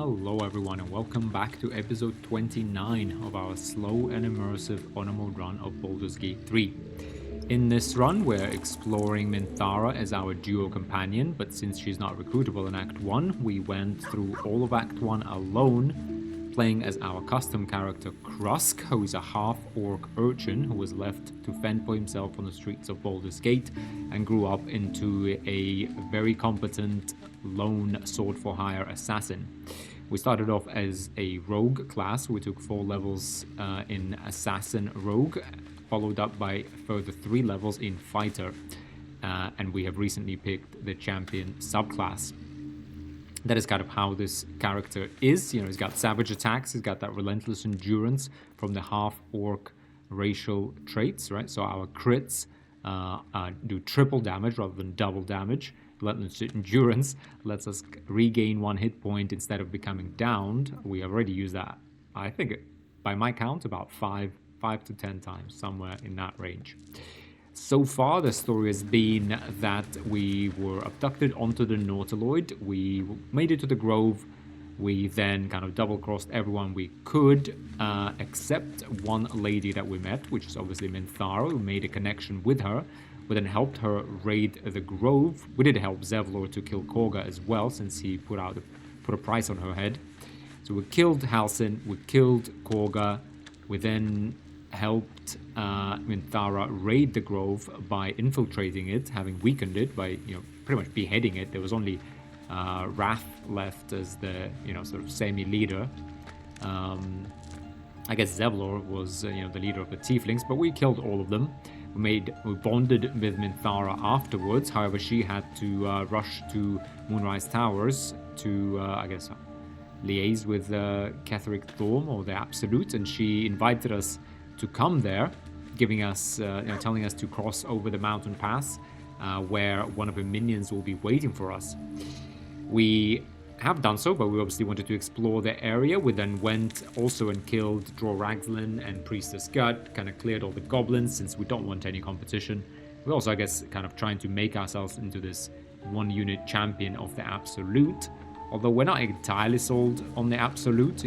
Hello everyone and welcome back to episode 29 of our slow and immersive honor mode run of Baldur's Gate 3. In this run we're exploring Minthara as our duo companion, but since she's not recruitable in Act 1, we went through all of Act 1 alone, playing as our custom character Krusk, who is a half-orc urchin who was left to fend for himself on the streets of Baldur's Gate and grew up into a very competent lone sword-for-hire assassin. We started off as a rogue class. We took 4 levels in assassin rogue, followed up by a further 3 levels in fighter, and we have recently picked the champion subclass. That is kind of how this character is. You know, he's got savage attacks, he's got that relentless endurance from the half-orc racial traits, right? So our crits do triple damage rather than double damage. Relentless endurance lets us regain 1 hit point instead of becoming downed. We have already used that, I think, by my count, about 5 to 10 times, somewhere in that range. So far, the story has been that we were abducted onto the Nautiloid. We made it to the Grove. We then kind of double-crossed everyone we could, except one lady that we met, which is obviously Minthara. We made a connection with her. We then helped her raid the Grove. We did help Zevlor to kill Korga as well, since he put a price on her head. So we killed Halsin, we killed Korga. We then helped Minthara raid the Grove by infiltrating it, having weakened it by, pretty much beheading it. There was only Wrath left as the, sort of semi-leader. I guess Zevlor was, the leader of the Tieflings, but we killed all of them. We bonded with Minthara afterwards. However, she had to rush to Moonrise Towers to, liaise with Ketheric Thorm, or the Absolute, and she invited us to come there, giving us, telling us to cross over the mountain pass, where one of her minions will be waiting for us. We have done so, but we obviously wanted to explore the area. We then went also and killed Dror Ragzlin and Priestess Gut, kind of cleared all the goblins since we don't want any competition. We're also, I guess, kind of trying to make ourselves into this 1-unit champion of the Absolute. Although we're not entirely sold on the Absolute,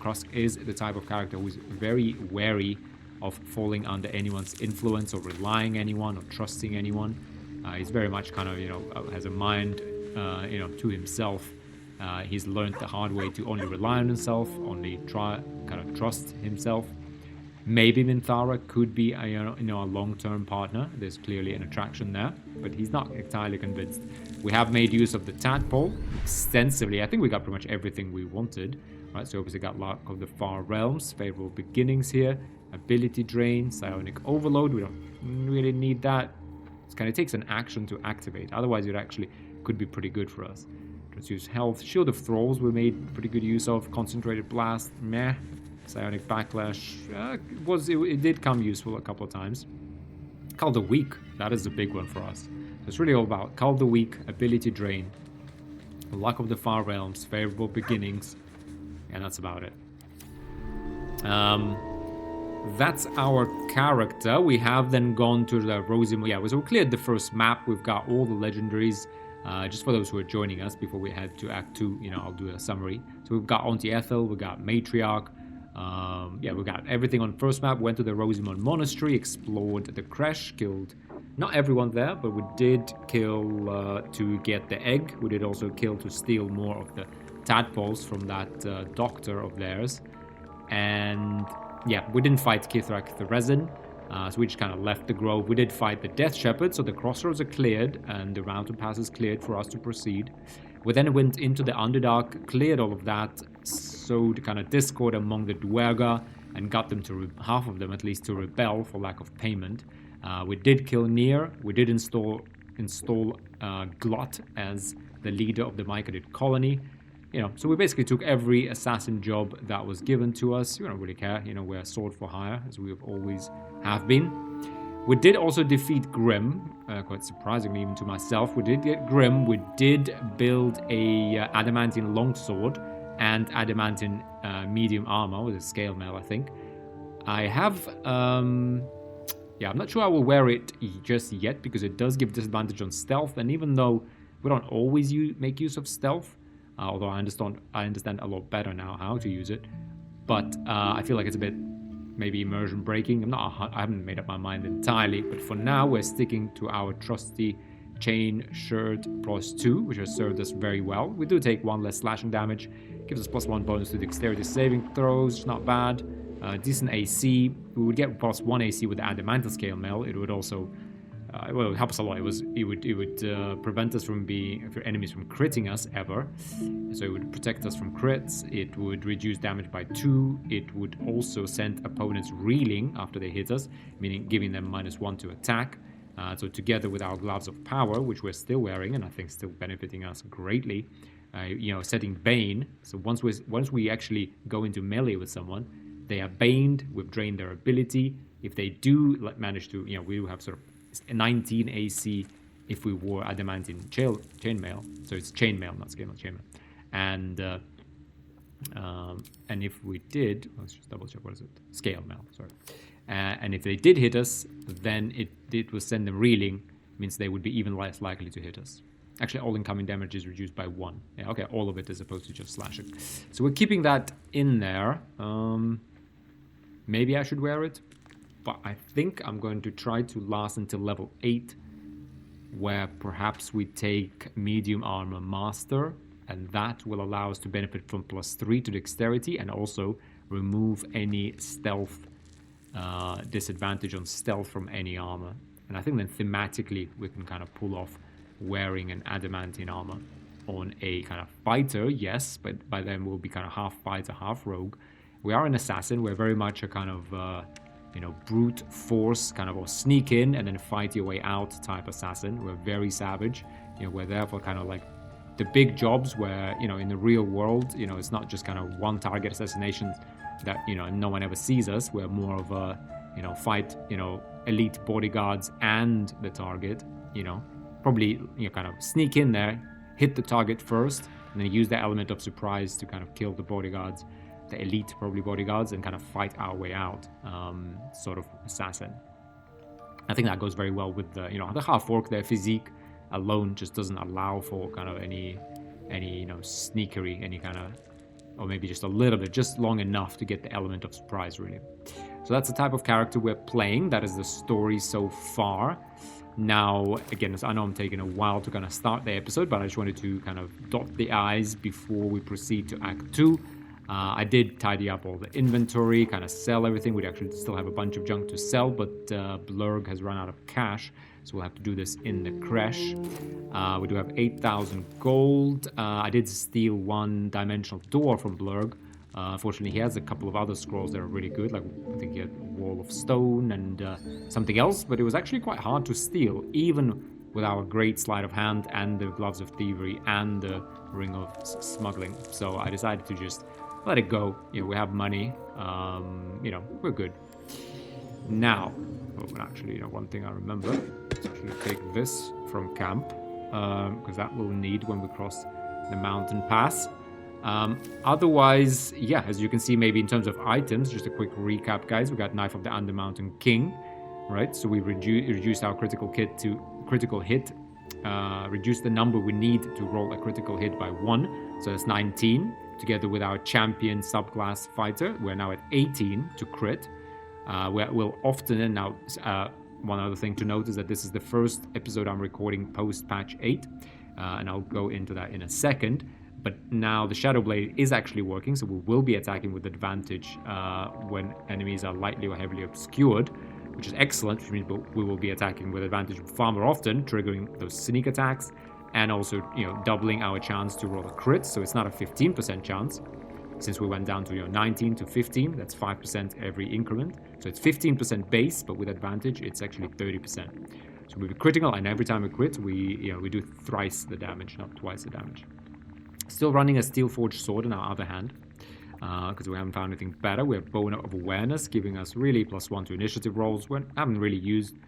Krusk is the type of character who's very wary of falling under anyone's influence or relying on anyone or trusting anyone. He's very much kind of, has a mind to himself. He's learned the hard way to only rely on himself, only trust himself. Maybe Minthara could be a long-term partner. There's clearly an attraction there, but he's not entirely convinced. We have made use of the tadpole extensively. I think we got pretty much everything we wanted. Right, so obviously got Luck of the Far Realms, favorable beginnings here, ability drain, psionic overload. We don't really need that. It kind of takes an action to activate. Otherwise, it actually could be pretty good for us. Let's use health. Shield of Thralls we made pretty good use of. Concentrated Blast, meh. Psionic Backlash, it did come useful a couple of times. Cull the Weak, that is the big one for us. So it's really all about Cull the Weak, ability drain, Luck of the Far Realms, favorable beginnings, and that's about it. That's our character. We have then gone to the Rosimund. Yeah, so we cleared the first map. We've got all the legendaries. Just for those who are joining us before we head to Act 2, I'll do a summary. So we've got Auntie Ethel, we've got Matriarch. We got everything on first map. Went to the Rosimund Monastery, explored the Kresh, killed not everyone there, but we did kill to get the egg. We did also kill to steal more of the tadpoles from that doctor of theirs. And yeah, we didn't fight Kithrak the Resin, so we just kind of left the Grove. We did fight the Death Shepherd, so the crossroads are cleared and the mountain pass is cleared for us to proceed. We then went into the Underdark, cleared all of that, sowed kind of discord among the Duergar, and got them to, half of them at least, to rebel for lack of payment. We did kill Nier. We did install Glut as the leader of the Mycadid colony. So we basically took every assassin job that was given to us. We don't really care. We're a sword for hire, as we always have been. We did also defeat Grim, quite surprisingly even to myself. We did get Grim. We did build a adamantine longsword and adamantine medium armor with a scale mail, I think. I have, I'm not sure I will wear it just yet because it does give disadvantage on stealth. And even though we don't always make use of stealth, although I understand a lot better now how to use it. But I feel like it's a bit maybe immersion breaking. I haven't made up my mind entirely, but for now we're sticking to our trusty chain shirt +2, which has served us very well. We do take 1 less slashing damage, gives us +1 bonus to dexterity saving throws, not bad. Decent AC. We would get +1 AC with the Adamantine scale mail. It would also it would help us a lot. It would prevent us from enemies from critting us ever. So it would protect us from crits. It would reduce damage by 2. It would also send opponents reeling after they hit us, meaning giving them -1 to attack. So together with our gloves of power, which we're still wearing and I think still benefiting us greatly, setting Bane. So once we actually go into melee with someone, they are baned. We've drained their ability. If they do manage to, we do have sort of 19 AC if we wore adamantine chainmail. So it's chainmail, not scale, not chainmail. And if we did, let's just double check, what is it? Scale mail, sorry. And if they did hit us, then it will send them reeling, means they would be even less likely to hit us. Actually, all incoming damage is reduced by 1. Yeah, okay, all of it as opposed to just slashing. So we're keeping that in there. Maybe I should wear it, but I think I'm going to try to last until level 8, where perhaps we take medium armor master, and that will allow us to benefit from +3 to dexterity and also remove any stealth disadvantage on stealth from any armor. And I think then thematically we can kind of pull off wearing an adamantine armor on a kind of fighter, yes, but by then we'll be kind of half fighter, half rogue. We are an assassin. We're very much a kind of brute force kind of, or sneak in and then fight your way out type assassin. We're very savage. We're there for kind of like the big jobs where, in the real world, it's not just kind of one target assassinations that, no one ever sees us. We're more of a, fight, elite bodyguards and the target, probably, kind of sneak in there, hit the target first, and then use the element of surprise to kind of kill the bodyguards, the elite probably bodyguards, and kind of fight our way out, sort of assassin. I think that goes very well with the half-orc. Their physique alone just doesn't allow for kind of any sneakery, any kind of, or maybe just a little bit, just long enough to get the element of surprise, really. So that's the type of character we're playing. That is the story so far. Now, again, I know I'm taking a while to kind of start the episode, but I just wanted to kind of dot the I's before we proceed to Act 2. I did tidy up all the inventory, kind of sell everything. We actually still have a bunch of junk to sell, but Blurg has run out of cash, so we'll have to do this in the creche. We do have 8,000 gold. I did steal one dimensional door from Blurg. Fortunately, he has a couple of other scrolls that are really good, like I think he had Wall of Stone and something else, but it was actually quite hard to steal, even with our great sleight of hand and the gloves of thievery and the ring of smuggling. So I decided to just let it go. We have money. We're good. Now, actually, one thing I remember is actually take this from camp, because that we'll need when we cross the mountain pass. Otherwise, yeah, as you can see, maybe in terms of items, just a quick recap, guys. We got Knife of the Undermountain King, right? So we reduced our critical hit, reduce the number we need to roll a critical hit by 1. So that's 19. Together with our champion subclass fighter, we're now at 18 to crit. We'll often, and now one other thing to note is that this is the first episode I'm recording post patch 8, and I'll go into that in a second. But now the Shadow Blade is actually working, so we will be attacking with advantage when enemies are lightly or heavily obscured, which is excellent, which means we will be attacking with advantage far more often, triggering those sneak attacks, and also, doubling our chance to roll a crit. So it's not a 15% chance, since we went down to 19 to 15. That's 5% every increment. So it's 15% base, but with advantage, it's actually 30%. So we'll be critical, and every time we crit, we do thrice the damage, not twice the damage. Still running a Steel Forged Sword in our other hand, because we haven't found anything better. We have Bone of Awareness, giving us really +1 to initiative rolls. We haven't really used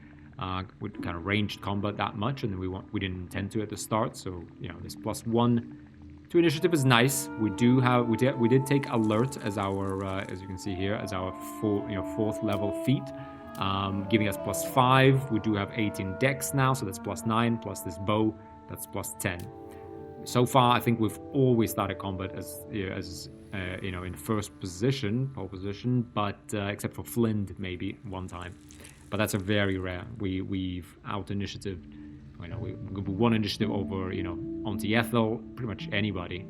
with kind of ranged combat that much, and we didn't intend to at the start. So this +1 to initiative is nice. We did take Alert as our as you can see here, as our fourth level feat, giving us +5. We do have 18 dex now, so that's +9 plus this bow, that's +10. So far, I think we've always started combat as in first position, pole position, but except for Flint maybe one time, but that's a very rare. We've out initiative. We won initiative over Auntie Ethel, pretty much anybody.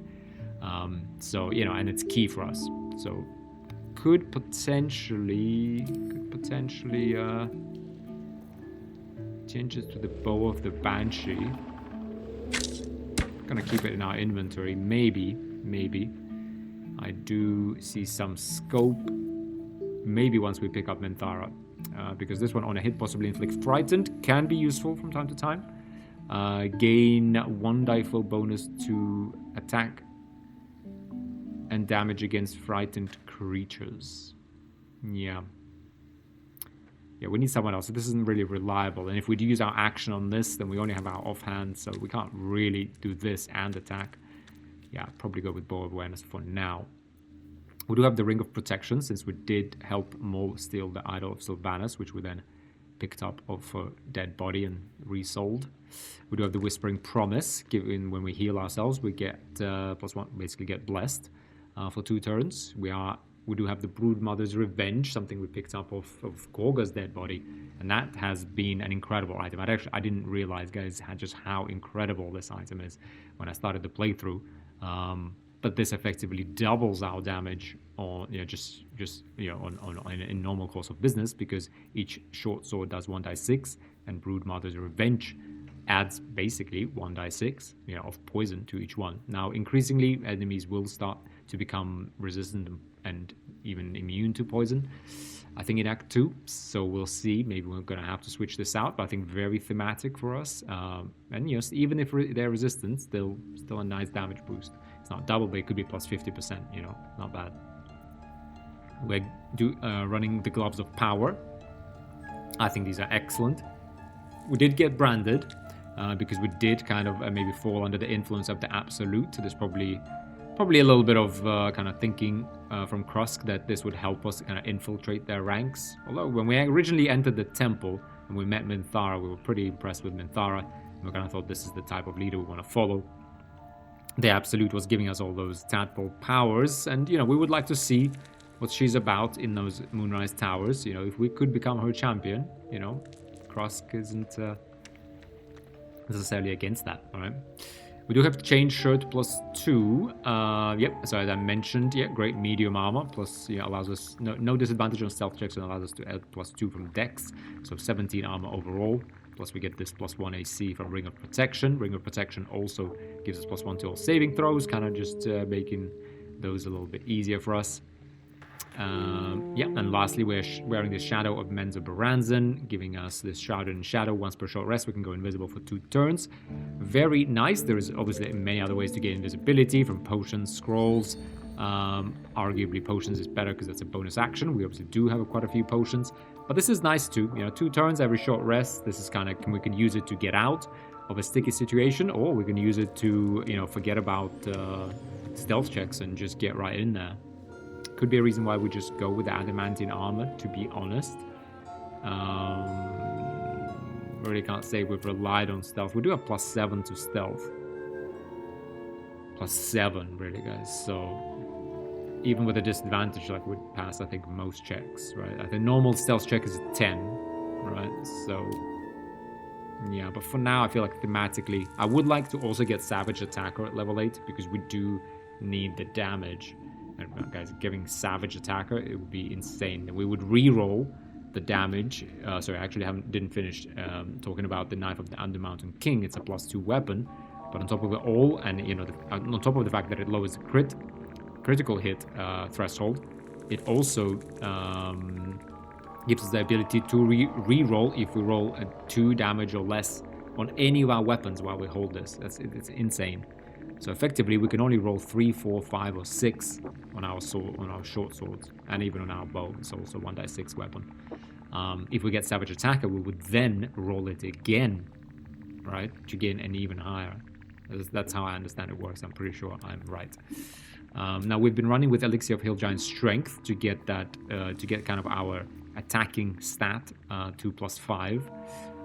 So and it's key for us. So could potentially changes to the bow of the Banshee. Gonna keep it in our inventory, maybe. I do see some scope, maybe once we pick up Minthara, because this one on a hit possibly inflict frightened can be useful from time to time. Gain 1 die flow bonus to attack and damage against frightened creatures. Yeah, we need someone else. This isn't really reliable, and if we do use our action on this, then we only have our offhand, so we can't really do this and attack. Yeah, probably go with Bow of Awareness for now. We do have the Ring of Protection, since we did help Mo steal the Idol of Sylvanus, which we then picked up off a dead body and resold. We do have the Whispering Promise, given when we heal ourselves, we get +1, basically get blessed for 2 turns. We do have the Broodmother's Revenge, something we picked up of Gorga's dead body, and that has been an incredible item. I didn't realize, guys, just how incredible this item is when I started the playthrough. But this effectively doubles our damage on in normal course of business, because each short sword does 1d6, and Broodmother's Revenge adds basically 1d6 of poison to each one. Now, increasingly, enemies will start to become resistant and even immune to poison, I think, in Act 2. So we'll see. Maybe we're going to have to switch this out, but I think very thematic for us. And even if they're resistant, still a nice damage boost. It's not double, but it could be plus 50%, not bad. We're running the Gloves of Power. I think these are excellent. We did get branded because we did kind of maybe fall under the influence of the Absolute. There's probably a little bit of kind of thinking from Krusk that this would help us kind of infiltrate their ranks. Although when we originally entered the temple and we met Minthara, we were pretty impressed with Minthara, and we kind of thought this is the type of leader we want to follow. The Absolute was giving us all those tadpole powers, and we would like to see what she's about in those Moonrise Towers. If we could become her champion, Krusk isn't necessarily against that. All right. We do have Chain Shirt +2. Yep, so as I mentioned, great medium armor, plus allows us no disadvantage on stealth checks, and allows us to add +2 from Dex, so 17 armor overall. Plus we get this +1 AC from Ring of Protection. Ring of Protection also gives us +1 to all saving throws, kind of just making those a little bit easier for us. And lastly, we're wearing the Shadow of Menzo Baranzan, giving us this Shrouded in Shadow. Once per short rest, we can go invisible for 2 turns. Very nice. There is obviously many other ways to gain invisibility, from potions, scrolls. Arguably, potions is better because that's a bonus action. We obviously do have quite a few potions, but this is nice too. 2 turns every short rest. This is kind of, we can use it to get out of a sticky situation, or we can use it to forget about stealth checks and just get right in there. Could be a reason why we just go with the adamantine armor, to be honest. Really can't say we've relied on stealth. We do have +7 to stealth. +7, really, guys. So even with a disadvantage, like, we'd pass, I think, most checks, right? I think normal stealth check is a 10, right? So yeah, but for now, I feel like thematically, I would like to also get Savage Attacker at level 8, because we do need the damage. And guys, giving Savage Attacker, it would be insane. And we would re-roll the damage. Sorry, I actually didn't finish talking about the Knife of the Undermountain King. It's a +2 weapon, but on top of it all, and on top of the fact that it lowers the critical hit threshold, it also gives us the ability to re-roll if we roll a 2 damage or less on any of our weapons while we hold this. It's insane. So effectively, we can only roll 3, 4, 5, or 6 on our short swords, and even on our bow. It's also 1d6 weapon. If we get Savage Attacker, we would then roll it again, right, to gain an even higher. That's how I understand it works. I'm pretty sure I'm right. Now we've been running with Elixir of Hill Giant Strength to get that, to get kind of our attacking stat 2 + 5.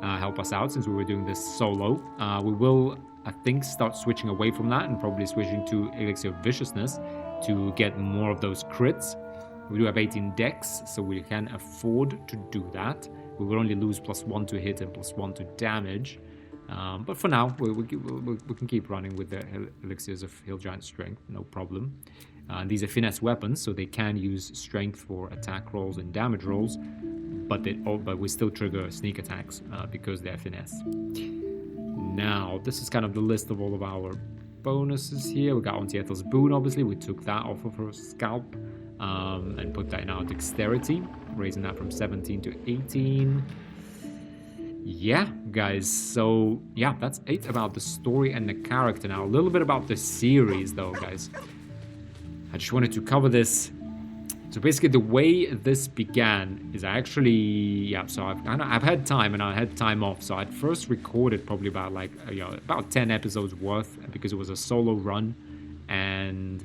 Help us out since we were doing this solo. We will I think, start switching away from that and probably switching to Elixir of Viciousness to get more of those crits. We do have 18 dex, so we can afford to do that. We will only lose +1 to hit and +1 to damage. But for now, we can keep running with the Elixirs of Hill Giant Strength, no problem. These are finesse weapons, so they can use strength for attack rolls and damage rolls, but we still trigger sneak attacks because they're finesse. Now, this is kind of the list of all of our bonuses here. We got Ontiethel's Boon, obviously. We took that off of her scalp and put that in our dexterity, raising that from 17 to 18. Yeah, guys, so yeah, that's it about the story and the character. Now, a little bit about the series, though, guys. I just wanted to cover this. So basically, the way this began is so I've had time and I had time off. So I'd first recorded probably about about 10 episodes worth because it was a solo run, and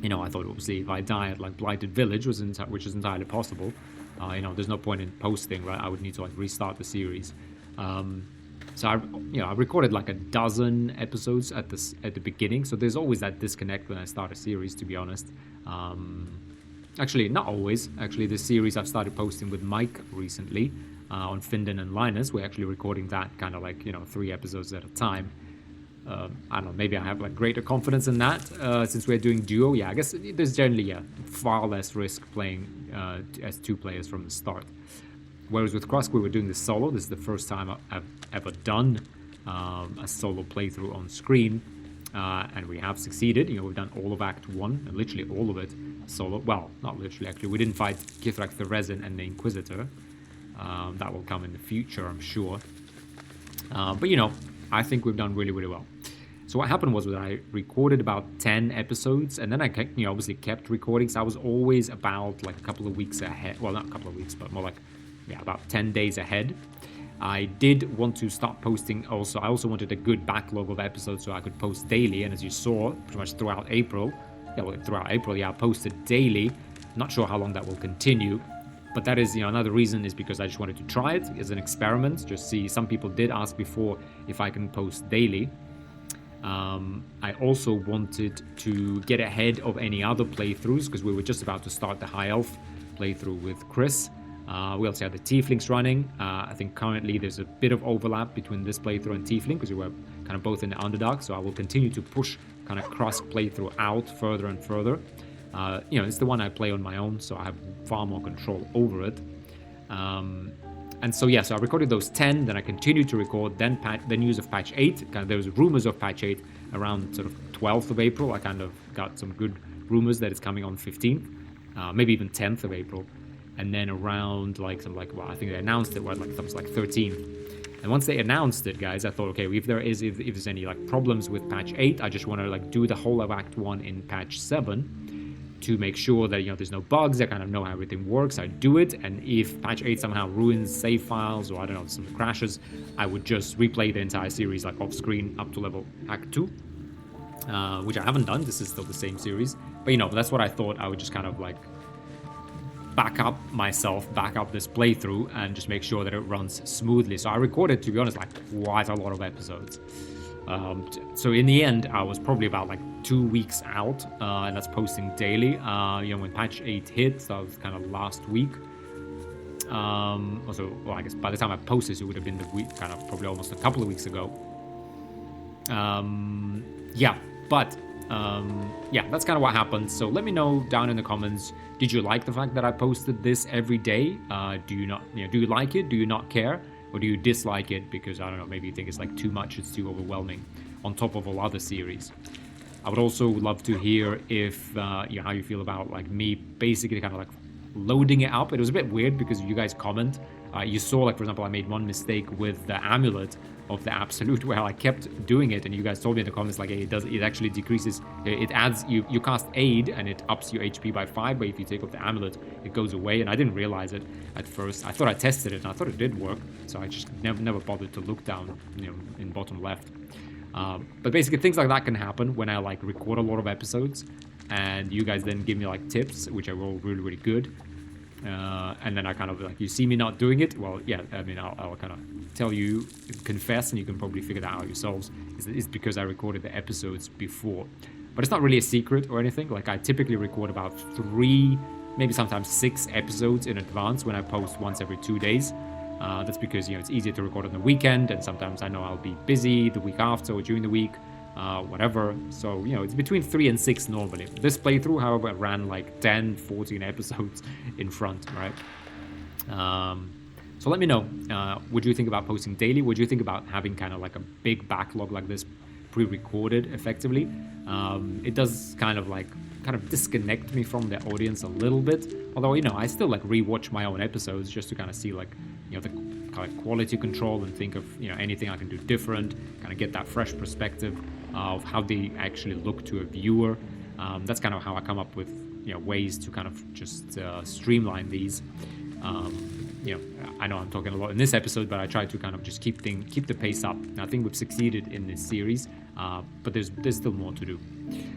I thought obviously if I die at Blighted Village, which is entirely possible, there's no point in posting, right? I would need to restart the series. So I recorded a dozen episodes at the beginning. So there's always that disconnect when I start a series, to be honest. Actually, not always. Actually, the series I've started posting with Mike recently on Finden and Linus. We're actually recording that kind of 3 episodes at a time. I don't know, maybe I have greater confidence in that since we're doing duo. Yeah, I guess there's generally far less risk playing as 2 players from the start. Whereas with Krusk, we were doing this solo. This is the first time I've ever done a solo playthrough on screen. And we have succeeded. We've done all of Act 1, literally all of it solo. Well, not literally, actually. We didn't fight Kithrak the Resin and the Inquisitor. That will come in the future, I'm sure. But, I think we've done really, really well. So what happened was that I recorded about 10 episodes, and then I obviously kept recording. So I was always about a couple of weeks ahead. Well, not a couple of weeks, but more about 10 days ahead. I did want to start posting also. I also wanted a good backlog of episodes so I could post daily. And as you saw, pretty much throughout April, I posted daily. Not sure how long that will continue. But that is, another reason is because I just wanted to try it as an experiment. Just see, some people did ask before if I can post daily. I also wanted to get ahead of any other playthroughs because we were just about to start the High Elf playthrough with Chris. We also have the Tieflings running. I think currently there's a bit of overlap between this playthrough and Tiefling because we were kind of both in the Underdark. So I will continue to push kind of Krusk playthrough out further and further. It's the one I play on my own, so I have far more control over it. And so I recorded those 10, then I continued to record, then news of patch 8. There was rumors of patch 8 around sort of 12th of April. I kind of got some good rumors that it's coming on 15th, maybe even 10th of April. And then around I think they announced it was something like 13th. And once they announced it, guys, I thought, okay, if there's any problems with patch 8, I just want to do the whole of Act 1 in patch 7 to make sure that there's no bugs. I kind of know how everything works. I do it, and if patch 8 somehow ruins save files or I don't know, some crashes, I would just replay the entire series off screen up to level Act 2, which I haven't done. This is still the same series, but that's what I thought. I would just kind of back up this playthrough and just make sure that it runs smoothly. So I recorded, to be honest, quite a lot of episodes. So in the end, I was probably about 2 weeks out, and that's posting daily. When patch 8 hit, so that was kind of last week. I guess by the time I posted this, it would have been the week, kind of probably almost a couple of weeks ago. That's kind of what happened. So let me know down in the comments. Did you like the fact that I posted this every day? Do you not? Do you like it? Do you not care? Or do you dislike it because, I don't know, maybe you think it's too much, it's too overwhelming on top of all other series? I would also love to hear if, how you feel about me basically kind of loading it up. It was a bit weird because you guys comment. You saw, for example, I made one mistake with the amulet of the Absolute where I kept doing it, and you guys told me in the comments hey, it actually decreases, it adds, you cast Aid and it ups your HP by 5, but if you take off the amulet, it goes away, and I didn't realize it at first. I thought I tested it and I thought it did work, so I just never bothered to look down, in bottom left. But basically things like that can happen when I record a lot of episodes, and you guys then give me tips, which are all really, really good. And then I kind of like, you see me not doing it, well, yeah, I mean, I'll kind of tell you, confess, and you can probably figure that out yourselves. It's because I recorded the episodes before. But it's not really a secret or anything. Like, I typically record about 3, maybe sometimes 6 episodes in advance when I post once every 2 days. That's because, it's easier to record on the weekend, and sometimes I know I'll be busy the week after or during the week, whatever. So, it's between 3 and 6 normally. This playthrough, however, ran like 10, 14 episodes in front, right? So let me know, what do you think about posting daily? What do you think about having kind of like a big backlog like this pre-recorded effectively? It does kind of disconnect me from the audience a little bit. Although, I still like rewatch my own episodes just to kind of see like, the kind of quality control and think of, anything I can do different, kind of get that fresh perspective of how they actually look to a viewer. That's kind of how I come up with, ways to kind of just streamline these. I know I'm talking a lot in this episode, but I try to kind of just keep the pace up. And I think we've succeeded in this series, but there's still more to do.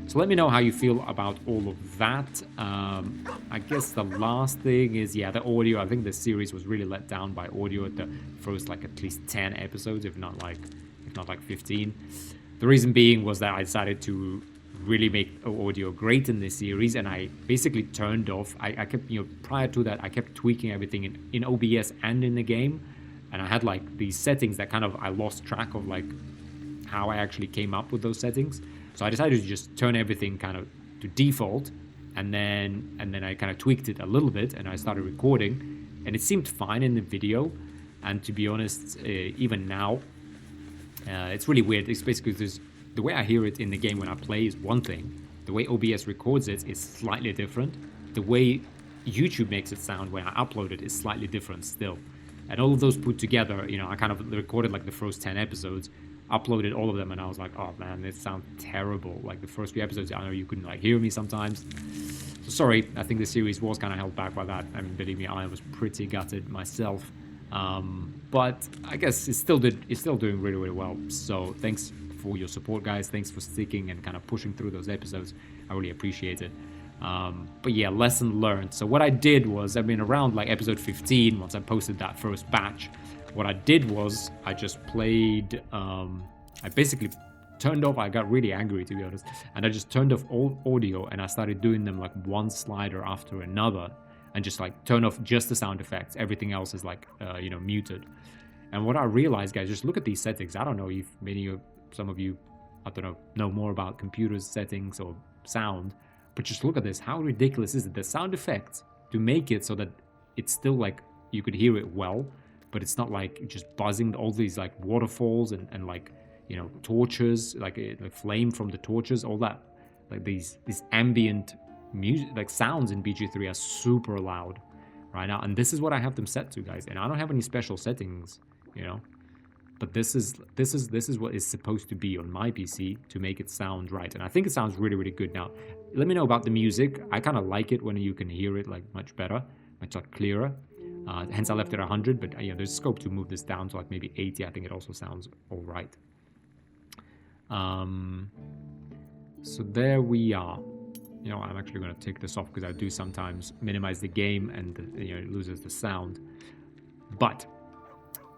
So let me know how you feel about all of that. I guess the last thing is, the audio. I think the series was really let down by audio at the first like at least 10 episodes, if not like 15. The reason being was that I decided to really make audio great in this series, and I basically turned off. I kept, prior to that, I kept tweaking everything in OBS and in the game, and I had like these settings that kind of I lost track of like how I actually came up with those settings. So I decided to just turn everything kind of to default, and then I kind of tweaked it a little bit, and I started recording, and it seemed fine in the video. And to be honest, even now, it's really weird. It's basically the way I hear it in the game when I play is one thing. The way OBS records it is slightly different. The way YouTube makes it sound when I upload it is slightly different still. And all of those put together, I kind of recorded like the first 10 episodes, uploaded all of them, and I was like, oh man, this sounds terrible. Like the first few episodes, I know you couldn't like hear me sometimes. So sorry, I think the series was kind of held back by that. I mean, believe me, I was pretty gutted myself. But I guess it's still doing really, really well. So thanks for your support, guys. Thanks for sticking and kind of pushing through those episodes. I really appreciate it. But yeah, lesson learned. So what I did was, around like episode 15, once I posted that first batch, what I did was I just played, I basically turned off, I got really angry to be honest, and I just turned off all audio, and I started doing them like one slider after another, and just like turn off just the sound effects. Everything else is like, muted. And what I realized, guys, just look at these settings. I don't know if some of you, I don't know more about computers settings or sound, but just look at this. How ridiculous is it? The sound effects, to make it so that it's still like you could hear it well, but it's not like just buzzing, all these like waterfalls and like, torches, like flame from the torches, all that, like these ambient music, like sounds in BG3 are super loud right now. And this is what I have them set to, guys. And I don't have any special settings, but this is what is supposed to be on my PC to make it sound right. And I think it sounds really, really good. Now, let me know about the music. I kind of like it when you can hear it like much better, much like clearer. Hence I left it 100, but there's scope to move this down to like maybe 80. I think it also sounds all right. So there we are. I'm actually going to take this off because I do sometimes minimize the game and it loses the sound. But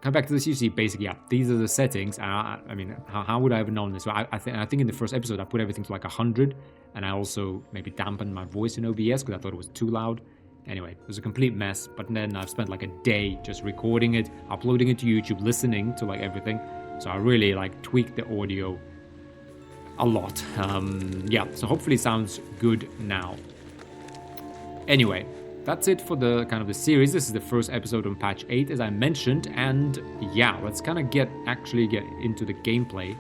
come back to this, you see basically, these are the settings. And how would I have known this? So I think in the first episode I put everything to like 100, and I also maybe dampened my voice in OBS because I thought it was too loud. Anyway, it was a complete mess, but then I've spent like a day just recording it, uploading it to YouTube, listening to like everything. So I really like tweaked the audio a lot. So hopefully it sounds good now. Anyway, that's it for the kind of the series. This is the first episode on patch 8, as I mentioned, and let's kind of get into the gameplay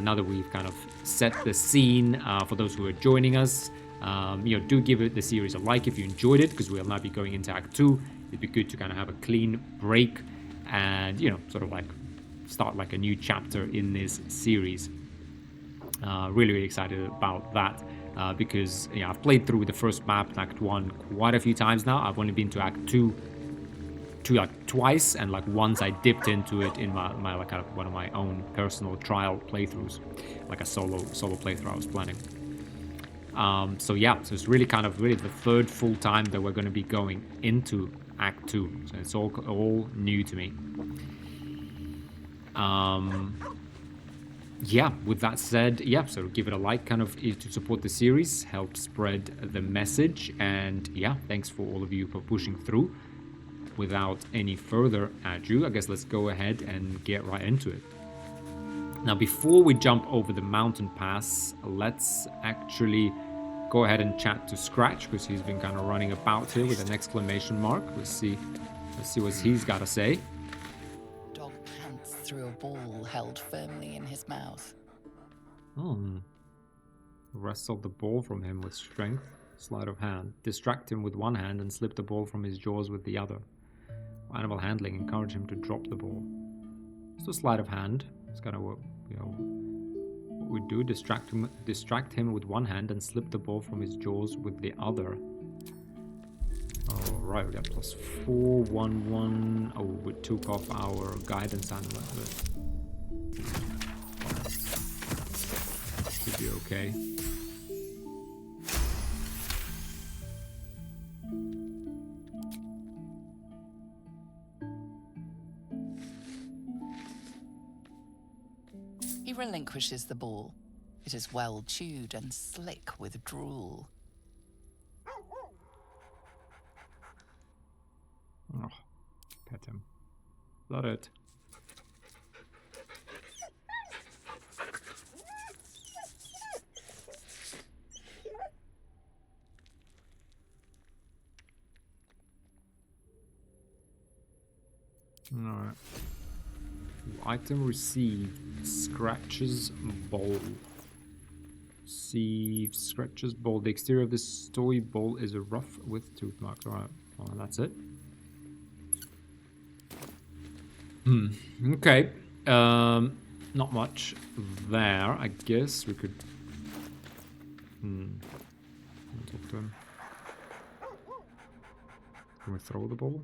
now that we've kind of set the scene for those who are joining us. Do give the series a like if you enjoyed it, because we'll now be going into Act 2. It'd be good to kind of have a clean break and, sort of like start like a new chapter in this series. Really, really excited about that because, I've played through the first map, Act 1, quite a few times now. I've only been to Act 2 like twice, and like once I dipped into it in my like kind of one of my own personal trial playthroughs, like a solo playthrough I was planning. So yeah, so it's really kind of really the third full time that we're going to be going into Act 2. So it's all new to me. Yeah, with that said, yeah, so give it a like kind of to support the series, help spread the message, and yeah, thanks for all of you for pushing through. Without any further ado, I guess let's go ahead and get right into it. Now, before we jump over the mountain pass, let's actually go ahead and chat to Scratch, because he's been kind of running about here with an exclamation mark. Let's see what he's got to say. Dog pants through a ball held firmly in his mouth. Wrestle the ball from him with strength. Sleight of hand. Distract him with one hand and slip the ball from his jaws with the other. Animal handling. Encourage him to drop the ball. So sleight of hand. It's kind of what, you know, what we do. Distract him with one hand and slip the ball from his jaws with the other. Alright, we got +4, 1, 1. Oh, we took off our guidance amulet. Should be okay. He relinquishes the ball. It is well chewed and slick with drool. Oh, pet him. Love it. Alright. Item received. Scratch's bowl. Receive Scratch's bowl. The exterior of this toy bowl is a rough with tooth marks. Alright, well, that's it. Okay. Not much there. I guess we could talk to him. Can we throw the ball?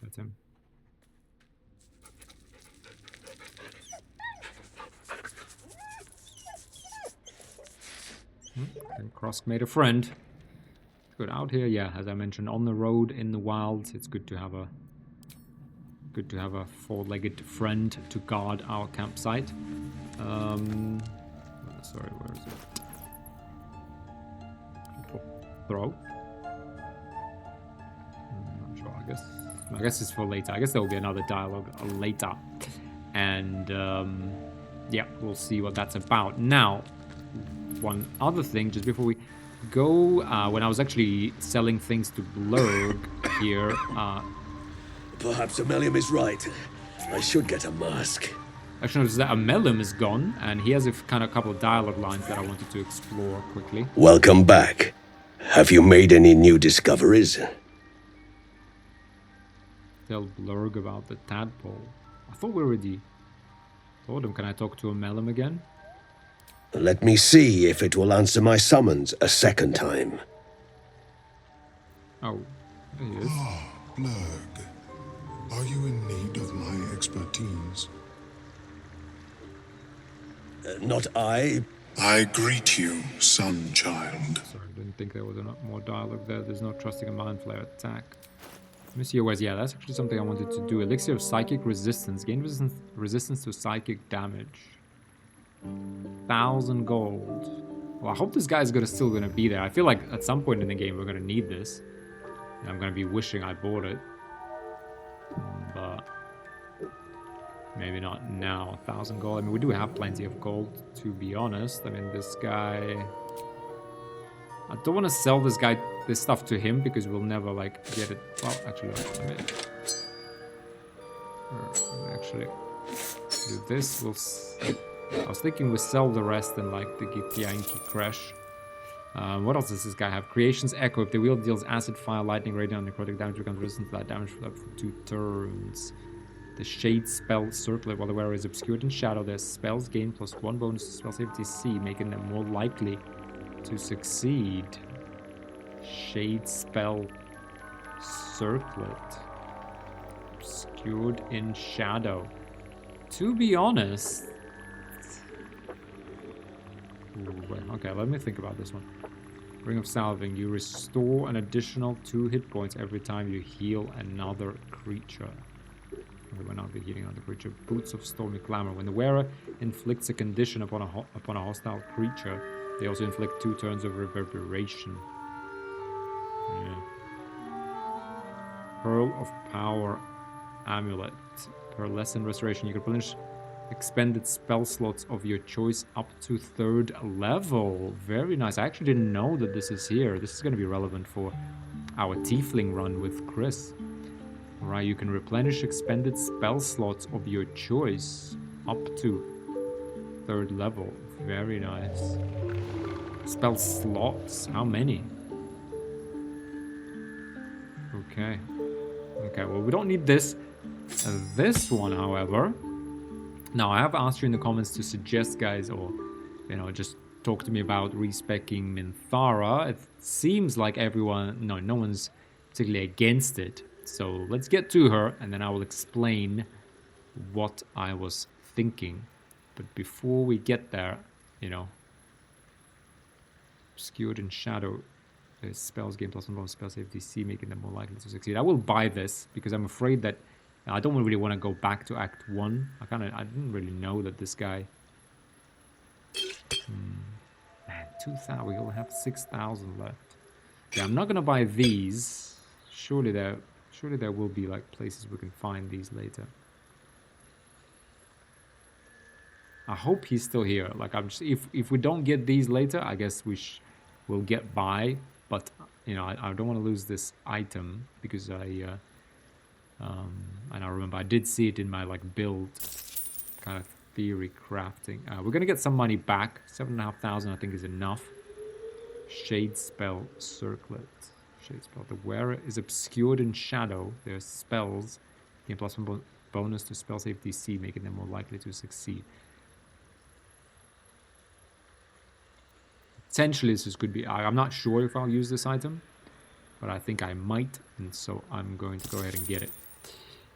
That's him. And Krosk made a friend. Good out here, yeah. As I mentioned, on the road in the wilds, it's good to have a four-legged friend to guard our campsite. Sorry, where is it? Throw. Not sure. I guess it's for later. I guess there will be another dialogue later, and yeah, we'll see what that's about. Now, one other thing, just before we go, when I was actually selling things to Blurg here, perhaps Amellium is right. I should get a mask. Actually, noticed that Amellium is gone, and he has a couple of dialogue lines that I wanted to explore quickly. Welcome back. Have you made any new discoveries? Tell Blurg about the tadpole. I thought we already told him. Can I talk to Amellium again? Let me see if it will answer my summons a second time. Oh, there he is. Blurg, are you in need of my expertise? Not I. I greet you, son child. Sorry, I didn't think there was more dialogue there. There's no trusting a mind flare attack. Let me see your ways. Yeah, that's actually something I wanted to do. Elixir of Psychic Resistance. Gain resistance to psychic damage. 1,000 gold. Well, I hope this guy's still gonna be there. I feel like at some point in the game we're gonna need this. And I'm gonna be wishing I bought it. But maybe not now. 1,000 gold. I mean, we do have plenty of gold, to be honest. I mean, this guy... I don't want to sell this stuff to him, because we'll never, like, get it... Well, actually, actually do this. I was thinking we sell the rest and, like, the Yankee Crash. What else does this guy have? Creation's Echo. If the wheel deals acid, fire, lightning, radiant, necrotic damage, becomes resistant to that damage for up to 2 turns. The Shade spell Circlet. While the wearer is obscured in shadow, their spells gain +1 bonus to spell save DC, making them more likely to succeed. Shade spell Circlet. Obscured in shadow. To be honest... Ooh, wait, okay, let me think about this one. Ring of Salving. You restore an additional 2 hit points every time you heal another creature. Okay, we're not healing another creature. Boots of Stormy Clamor. When the wearer inflicts a condition upon a hostile creature, they also inflict 2 turns of reverberation. Yeah. Pearl of Power Amulet. Pearlescent Restoration. You can replenish expended spell slots of your choice up to 3rd level. Very nice. I actually didn't know that this is here. This is going to be relevant for our Tiefling run with Chris. Alright, you can replenish expended spell slots of your choice up to 3rd level. Very nice. Spell slots. How many? Okay. Okay, well, we don't need this. This one, however... Now, I have asked you in the comments to suggest, guys, or, you know, just talk to me about respecking Minthara. It seems like everyone... No one's particularly against it. So, let's get to her, and then I will explain what I was thinking. But before we get there, you know... Obscured in Shadow. Spells gain +1 bonus spell save DC, making them more likely to succeed. I will buy this, because I'm afraid that I don't really want to go back to Act 1. I didn't really know that this guy... Man, 2,000, we only have 6,000 left. Yeah, I'm not going to buy these. Surely there will be, like, places we can find these later. I hope he's still here. Like, I'm just... If we don't get these later, I guess we'll get by. But, you know, I don't want to lose this item, because and I remember I did see it in my, like, build kind of theory crafting. We're going to get some money back. 7,500 I think is enough. Shade Spell Circlet. Shade Spell. The wearer is obscured in shadow. Their spells gain +1 bonus to spell save DC, making them more likely to succeed. Potentially this could be... I'm not sure if I'll use this item, but I think I might, and so I'm going to go ahead and get it.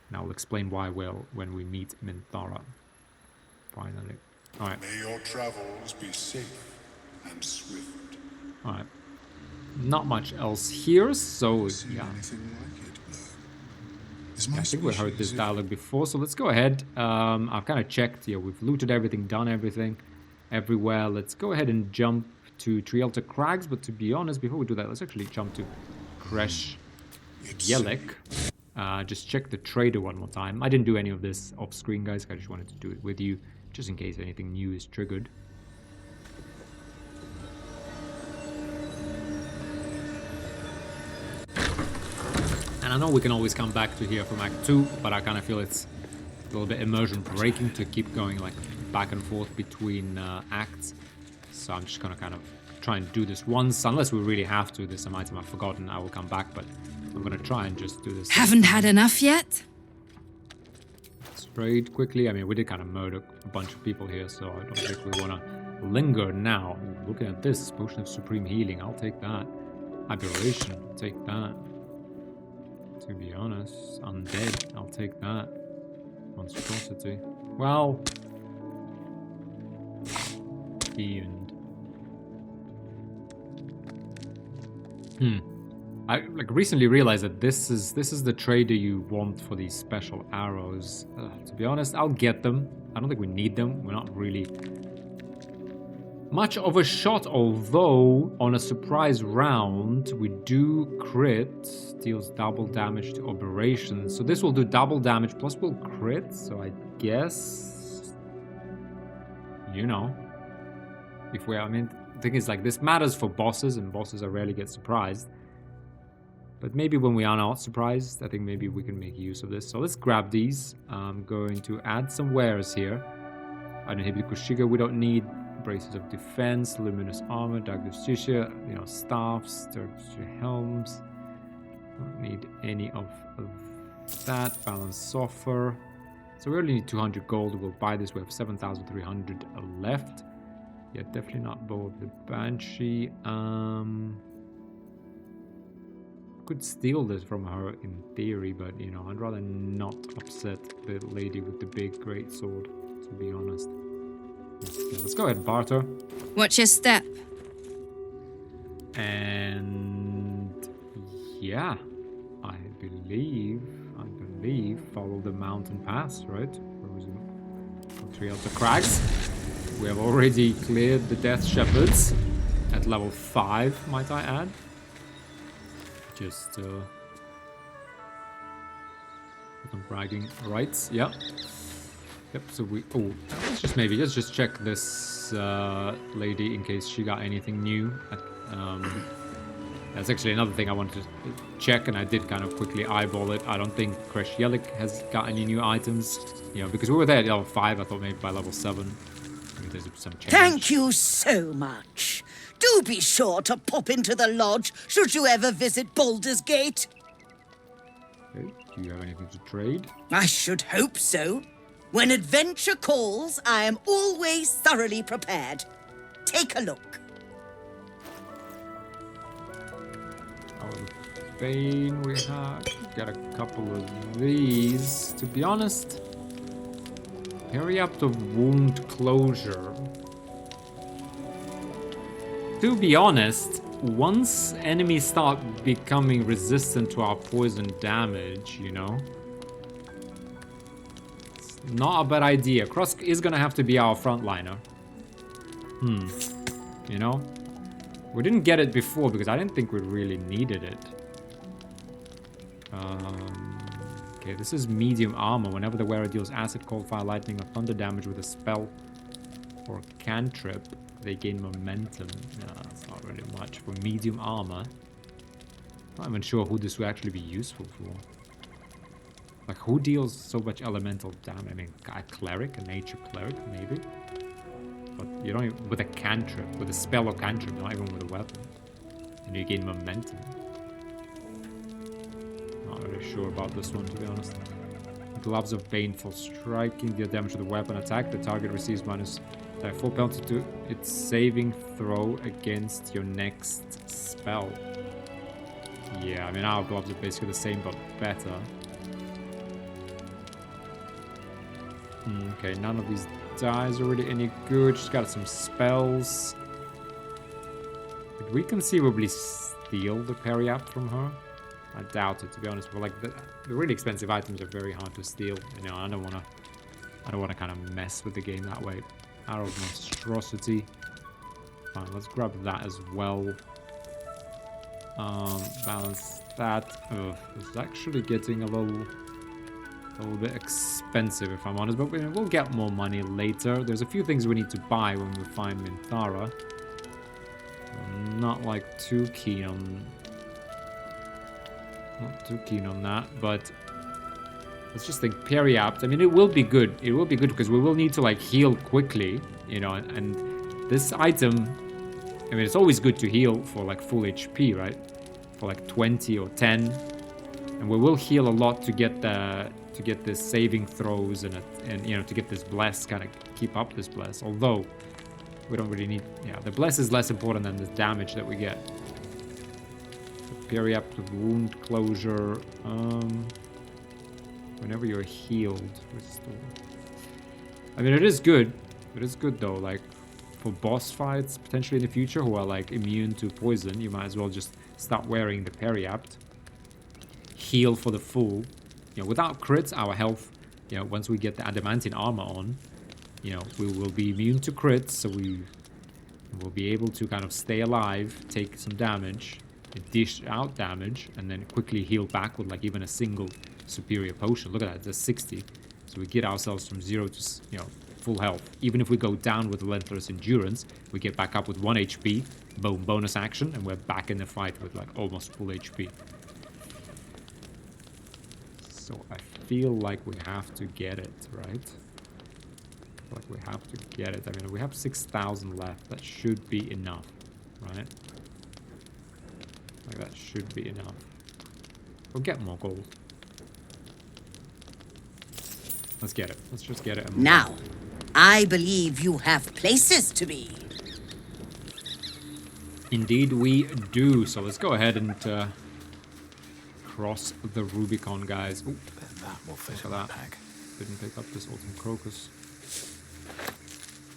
And I'll explain why when we meet Minthara. Finally. Alright. May your travels be safe and swift. Alright. Not much else here, so yeah. I think we heard this dialogue before, so let's go ahead. I've kind of checked. Yeah, we've looted everything, done everything, everywhere. Let's go ahead and jump to Trielta Crags, but to be honest, before we do that, let's actually jump to Kresh Yelek. Just check the trader one more time. I didn't do any of this off screen, guys. I just wanted to do it with you, just in case anything new is triggered. And I know we can always come back to here from Act 2, but I kind of feel it's a little bit immersion breaking to keep going like back and forth between acts. So I'm just gonna kind of try and do this once, unless we really have to. There's some item I've forgotten, I will come back, but I'm gonna try and just do this. Haven't had enough yet? Straight quickly. I mean, we did kind of murder a bunch of people here, so I don't think we wanna linger now. Looking at this, Potion of Supreme Healing, I'll take that. Aberration, I'll take that. To be honest, Undead, I'll take that. Monstrosity. Well, and I like recently realized that this is the trader you want for these special arrows. To be honest, I'll get them. I don't think we need them. We're not really much of a shot, although on a surprise round we do crit, deals double damage to operations. So this will do double damage plus we'll crit. So I guess, you know, if we, I mean, the thing is, like, this matters for bosses, and bosses I rarely get surprised. But maybe when we are not surprised, I think maybe we can make use of this. So let's grab these. I'm going to add some wares here. Uninhibited Kushiga we don't need. Braces of Defense, Luminous Armor, Dark Justicia, you know, Staffs, Turkish Helms. Don't need any of that. Balance Offer. So we only need 200 gold. We'll buy this. We have 7,300 left. Yeah, definitely not Bow of the Banshee. Could steal this from her in theory, but you know, I'd rather not upset the lady with the big great sword, to be honest. Yeah, let's go ahead and barter. Watch your step. And yeah, I believe follow the mountain pass, right? Where was it? Go 3 out the crags. We have already cleared the Death Shepherds at level 5, might I add. Just some bragging rights, yeah. Yep, so let's just check this lady in case she got anything new. That's actually another thing I wanted to check, and I did kind of quickly eyeball it. I don't think Kreshyelik has got any new items, you know, because we were there at level 5. I thought maybe by level 7 maybe there's some change. Thank you so much. Do be sure to pop into the lodge should you ever visit Baldur's Gate. Okay, do you have anything to trade? I should hope so. When adventure calls, I am always thoroughly prepared. Take a look. Our Bane we have. Got a couple of these. To be honest, hurry up the wound closure. To be honest, once enemies start becoming resistant to our poison damage, you know, it's not a bad idea. Krosk is gonna have to be our frontliner. You know? We didn't get it before because I didn't think we really needed it. Okay, this is medium armor. Whenever the wearer deals acid, cold, fire, lightning, or thunder damage with a spell or cantrip, they gain momentum. Yeah, that's not really much for medium armor. Not even sure who this would actually be useful for. Like, who deals so much elemental damage? I mean, a cleric, a nature cleric, maybe. But you don't even, with a cantrip, with a spell or cantrip, not even with a weapon. And you gain momentum. Not really sure about this one, to be honest. Gloves of Baneful striking, deal damage to the weapon attack. The target receives minus 4 penalty to its saving throw against your next spell. Yeah, I mean, our gloves are basically the same, but better. Okay, none of these dies are really any good. She's got some spells. Could we conceivably steal the parry up from her? I doubt it, to be honest. But like the really expensive items are very hard to steal. You know, I don't wanna kind of mess with the game that way. Arrow of Monstrosity. Fine, let's grab that as well. Balance that. Ugh, it's actually getting a little bit expensive, if I'm honest, but we'll get more money later. There's a few things we need to buy when we find Minthara. I'm not like too keen on that, but let's just think Periapt. I mean, it will be good. It will be good because we will need to like heal quickly, you know, and this item, I mean, it's always good to heal for like full HP, right? For like 20 or 10. And we will heal a lot to get this saving throws and you know, to get this bless, kind of keep up this bless. Although we don't really need, yeah, the bless is less important than the damage that we get. Periapt with wound closure. Whenever you're healed, restore. I mean, it is good. It is good though. Like for boss fights potentially in the future who are like immune to poison, you might as well just start wearing the Periapt. Heal for the full. You know, without crits, our health, you know, once we get the adamantine armor on, you know, we will be immune to crits, so we will be able to kind of stay alive, take some damage, dish out damage, and then quickly heal back with like even a single superior potion. Look at that, it's a 60. So we get ourselves from 0 to, you know, full health. Even if we go down with Relentless Endurance, we get back up with 1 HP, boom, bonus action, and we're back in the fight with like almost full HP. So I feel like we have to get it, right? Like we have to get it. I mean, we have 6,000 left. That should be enough, right? Like that should be enough. We'll get more gold. Let's get it. Let's just get it. Now, I believe you have places to be. Indeed we do. So let's go ahead and cross the Rubicon, guys. Ooh, That will fit look in at the that. pack. Didn't pick up this Autumn Crocus.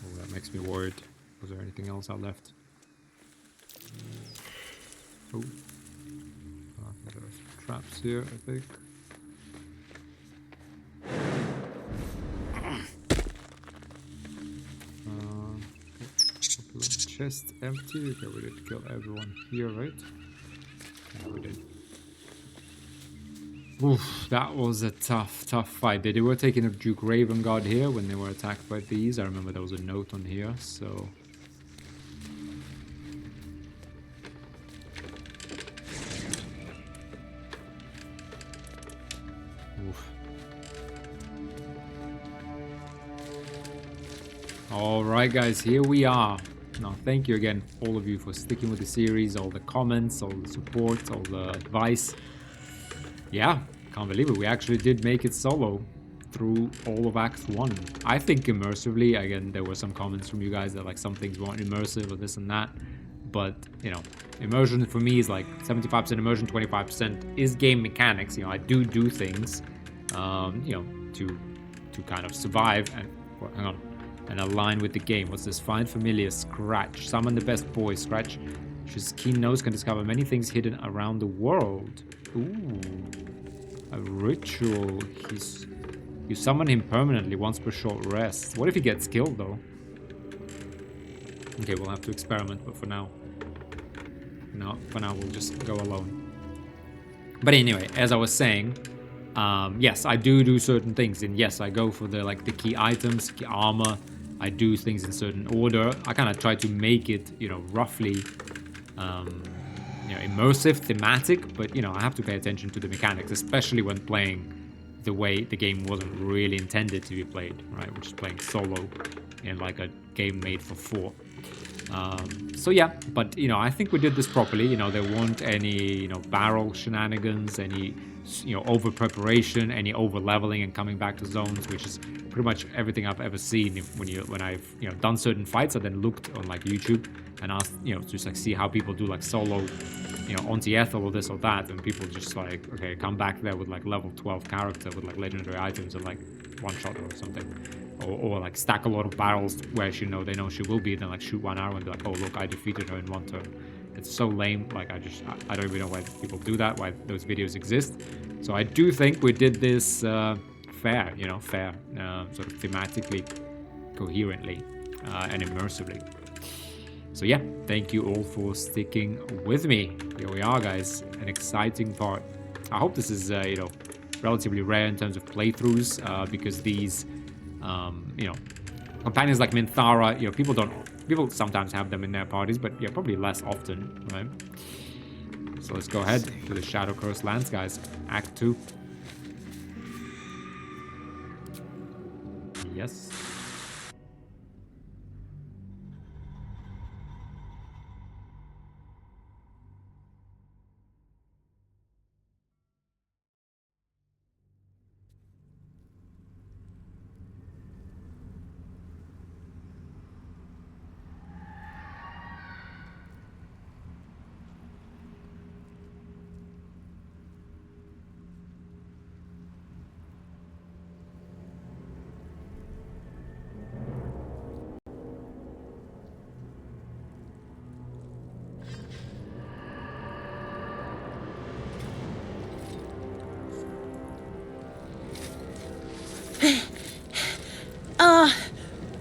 Oh, that makes me worried. Was there anything else I left? Oh. There's traps here, I think. Chest empty. Okay, we did kill everyone here, right? Yeah, we did. Oof, that was a tough fight. They were taking a Duke Raven Guard here when they were attacked by these. I remember there was a note on here, so... Oof. Alright guys, here we are. Now, thank you again, all of you, for sticking with the series, all the comments, all the support, all the advice. Yeah, can't believe it. We actually did make it solo through all of Act 1. I think immersively, again, there were some comments from you guys that like some things weren't immersive or this and that. But, you know, immersion for me is like 75% immersion, 25% is game mechanics. You know, I do things, you know, to kind of survive and, hang on, and align with the game. What's this? Find familiar, Scratch. Summon the best boy, Scratch. His keen nose can discover many things hidden around the world. Ooh. A ritual. You summon him permanently once per short rest. What if he gets killed, though? Okay, we'll have to experiment, but for now... No, for now we'll just go alone. But anyway, as I was saying... yes, I do certain things, and yes, I go for the key items, key armor. I do things in certain order. I kind of try to make it, you know, roughly, you know, immersive, thematic. But you know, I have to pay attention to the mechanics, especially when playing the way the game wasn't really intended to be played, right? Which is playing solo in like a game made for 4. So yeah, but you know, I think we did this properly. You know, there weren't any, you know, barrel shenanigans, any, you know, over preparation, any over leveling and coming back to zones, which is pretty much everything I've ever seen. When I've, you know, done certain fights, I then looked on like YouTube and asked, you know, just like see how people do like solo, you know, anti-ethel or this or that, and people just like, okay, come back there with like level 12 character with like legendary items and like one shot or something. Or like stack a lot of barrels where she they know she will be, then like shoot one arrow and be like, oh look, I defeated her in one turn. It's so lame. Like I don't even know why people do that, why those videos exist. So I do think we did this fair, you know, sort of thematically, coherently, and immersively. So yeah, thank you all for sticking with me. Here we are, guys, an exciting part. I hope this is you know, relatively rare in terms of playthroughs, because these you know, companions like Minthara, you know, people sometimes have them in their parties, but yeah, probably less often, right? So let's go ahead to the Shadow Cursed Lands, guys. Act 2. Yes.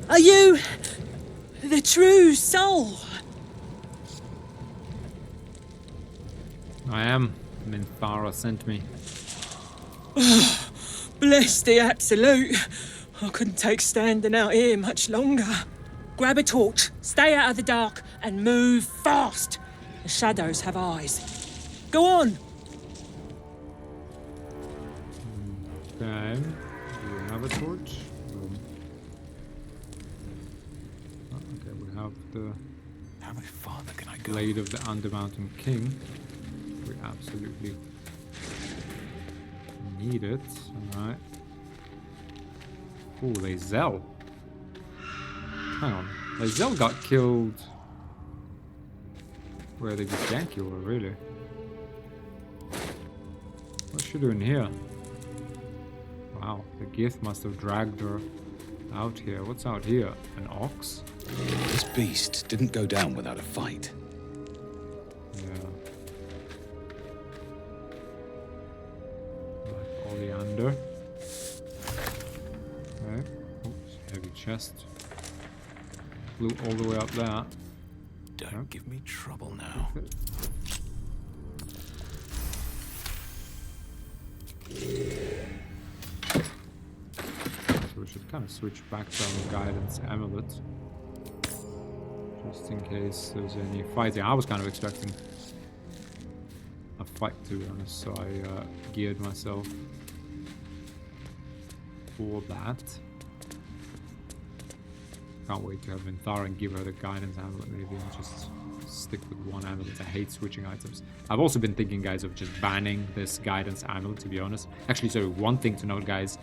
Are you the true soul? I am. Minthara sent me. Bless the absolute. I couldn't take standing out here much longer. Grab a torch, stay out of the dark, and move fast. The shadows have eyes. Go on. Okay. Do you have a torch? Okay, we have the How much farther can I go? Blade of the Undermountain King. We absolutely need it. Alright. Oh, Lae'zel. Hang on. Lae'zel got killed. Where they just gank you, really? What's she doing here? Wow, the Gith must have dragged her out here. What's out here? An ox? This beast didn't go down without a fight. Yeah. chest. Flew all the way up there. Don't give me trouble now. So we should kind of switch back to our guidance amulet. Just in case there's any fighting. I was kind of expecting a fight, to be honest, so I geared myself for that. Can't wait to have Minthara and give her the guidance amulet, maybe, and just stick with one amulet. I hate switching items. I've also been thinking, guys, of just banning this guidance amulet, to be honest. Actually, so one thing to note, guys.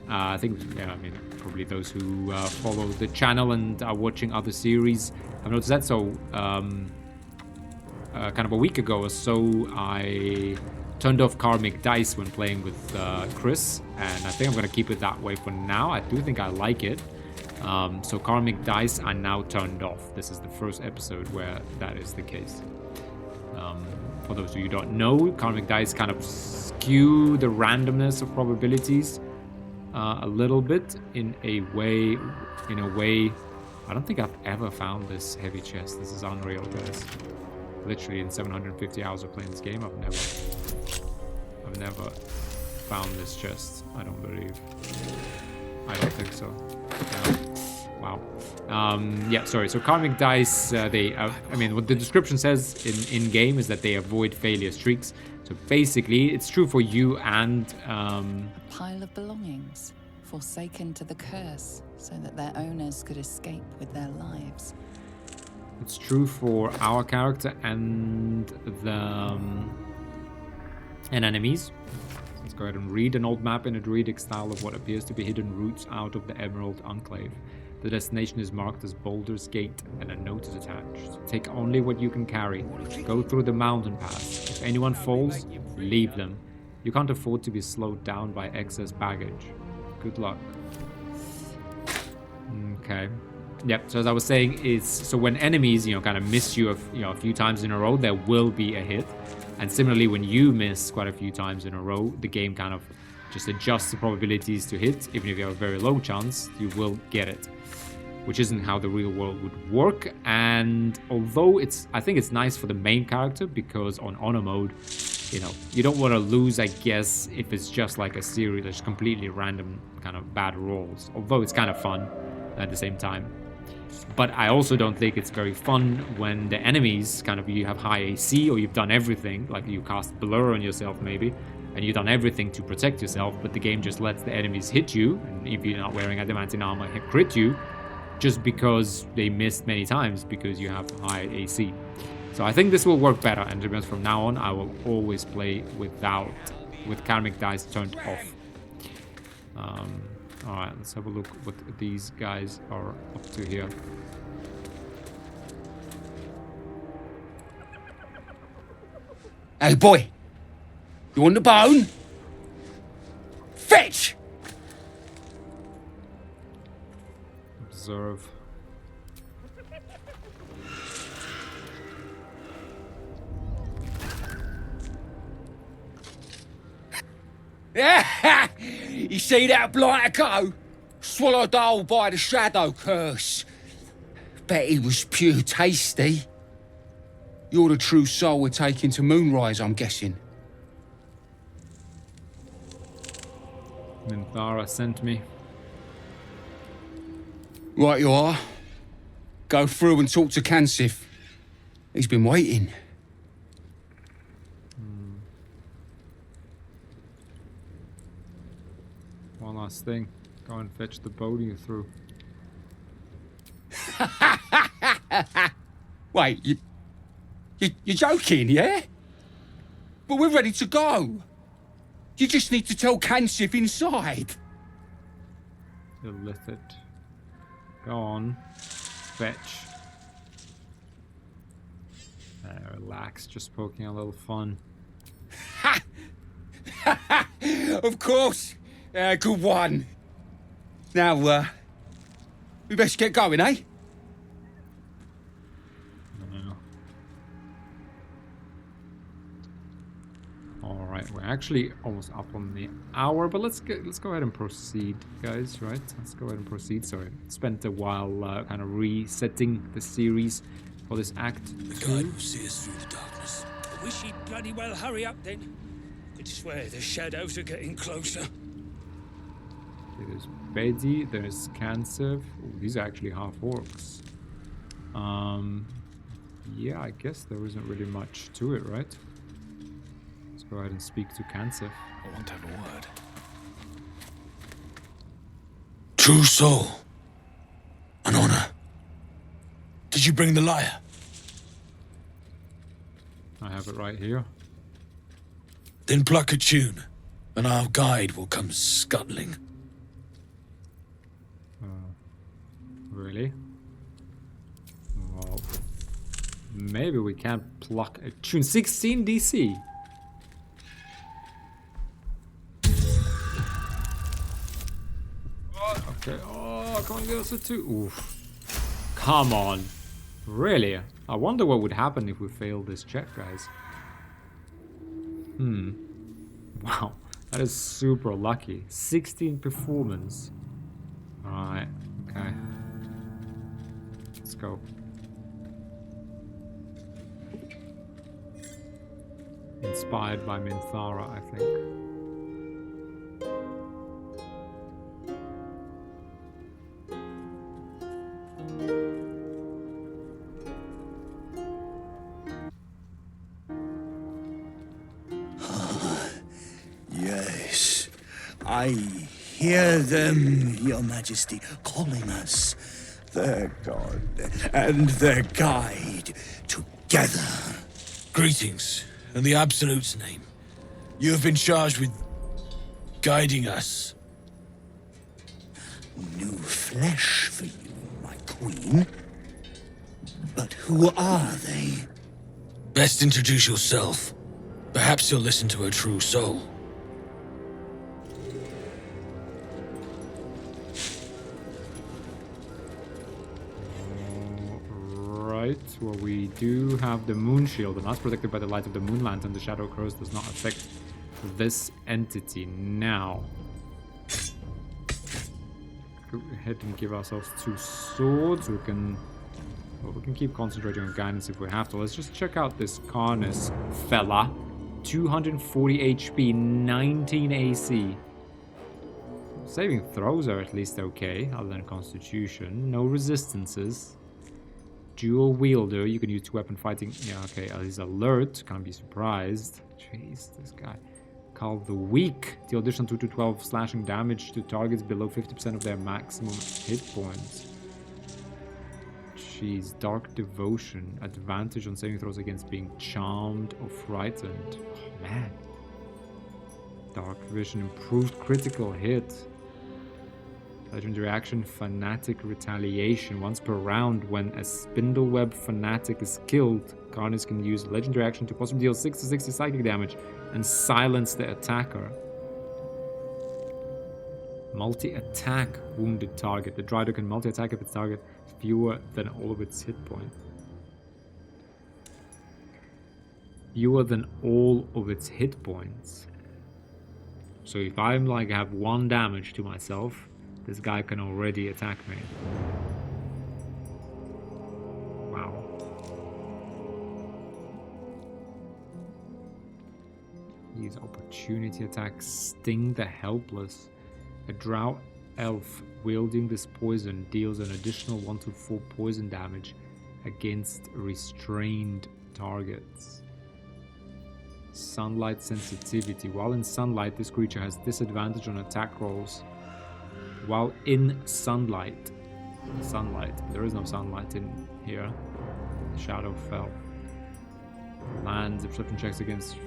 I think, yeah, I mean, probably those who follow the channel and are watching other series have noticed that. So, kind of a week ago or so, I turned off Karmic Dice when playing with Chris, and I think I'm going to keep it that way for now. I do think I like it. So Karmic Dice are now turned off. This is the first episode where that is the case. For those of you who don't know, Karmic Dice kind of skew the randomness of probabilities a little bit in a way. I don't think I've ever found this heavy chest. This is unreal, guys. Literally in 750 hours of playing this game, I've never found this chest. I don't believe. I don't think so. Yeah. Wow. Yeah, sorry. So Karmic Dice, I mean, what the description says in game is that they avoid failure streaks. So basically, it's true for you and... A pile of belongings, forsaken to the curse, so that their owners could escape with their lives. It's true for our character and the... and enemies. Let's go ahead and read an old map in a druidic style of what appears to be hidden routes out of the Emerald Enclave. The destination is marked as Baldur's Gate, and a note is attached. Take only what you can carry. Go through the mountain pass. If anyone falls, leave them. You can't afford to be slowed down by excess baggage. Good luck. Okay. Yep, so as I was saying, so when enemies, kind of miss you a few times in a row, there will be a hit. And similarly, when you miss quite a few times in a row, the game kind of just adjusts the probabilities to hit. Even if you have a very low chance, you will get it. Which isn't how the real world would work. And although I think it's nice for the main character, because on honor mode, you don't want to lose, I guess, if it's just like a series that's completely random kind of bad rolls. Although it's kind of fun at the same time. But I also don't think it's very fun when the enemies you have high AC, or you've done everything, like you cast Blur on yourself maybe, and you've done everything to protect yourself, but the game just lets the enemies hit you, and if you're not wearing adamantine armor, crit you, just because they missed many times because you have high AC. So I think this will work better, and to be honest, from now on I will always play with Karmic Dice turned off. Alright, let's have a look what these guys are up to here. Hey boy, you want the bone? Fetch! Observe. You see that blighter go? Swallowed whole by the shadow curse. Bet he was pure tasty. You're the true soul we're taking to Moonrise, I'm guessing. Minthara sent me. Right you are. Go through and talk to Kansif. He's been waiting. One last thing. Go and fetch the boat you threw. Wait, you're joking, yeah? But we're ready to go. You just need to tell Kansif inside. Illicit. Go on. Fetch. Relax, just poking a little fun. Of course. Good one. Now, we best get going, eh? Alright, we're actually almost up on the hour, but let's go ahead and proceed, guys, right? Let's go ahead and proceed. Sorry, spent a while kind of resetting the series for this act. The guide will see us through the darkness. I wish he'd bloody well hurry up then. Could swear the shadows are getting closer. Okay, there's Betty, there's Cancer. These are actually half orcs. Yeah, I guess there isn't really much to it, right? Let's go ahead and speak to Cancer. I want to have a word. True soul. An honor. Did you bring the lyre? I have it right here. Then pluck a tune, and our guide will come scuttling. Really? Well, maybe we can't pluck a tune. 16 DC. Okay. Oh, come on, give us a 2. Oof. Come on. Really? I wonder what would happen if we failed this check, guys. Wow. That is super lucky. 16 performance. Alright. Okay. Let's go. Inspired by Minthara, I think. Yes, I hear them, Your Majesty, calling us, their god and their guide, together. Greetings, in the Absolute's name. You have been charged with guiding us. New flesh for you, my queen. But who are they? Best introduce yourself. Perhaps you'll listen to a true soul. Right, well, we do have the moon shield, and that's protected by the light of the moon lantern. The shadow curse does not affect this entity. Now, go ahead and give ourselves 2 swords. We can keep concentrating on guidance if we have to. Let's just check out this Karnas fella. 240 HP, 19 AC. Saving throws are at least okay, other than Constitution. No resistances. Dual wielder, you can use 2-weapon fighting. Yeah, okay, he's alert, can't be surprised. Jeez, this guy. Call the Weak. Deal additional 2 to 12 slashing damage to targets below 50% of their maximum hit points. Jeez, Dark Devotion. Advantage on saving throws against being charmed or frightened. Oh, man. Dark Vision. Improved critical hit. Legendary action, Fanatic Retaliation. Once per round, when a Spindleweb Fanatic is killed, Karnas can use legendary action to possibly deal 6 to 60 psychic damage and silence the attacker. Multi-attack wounded target. The Drider can multi-attack if its target is fewer than all of its hit points. Fewer than all of its hit points. So if I'm like have 1 damage to myself, this guy can already attack me. Wow. Use opportunity attack, Sting the Helpless. A Drow elf wielding this poison deals an additional 1 to 4 poison damage against restrained targets. Sunlight sensitivity. While in sunlight, this creature has disadvantage on attack rolls. While in sunlight. There is no sunlight in here. The shadow fell. Lands if perception checks against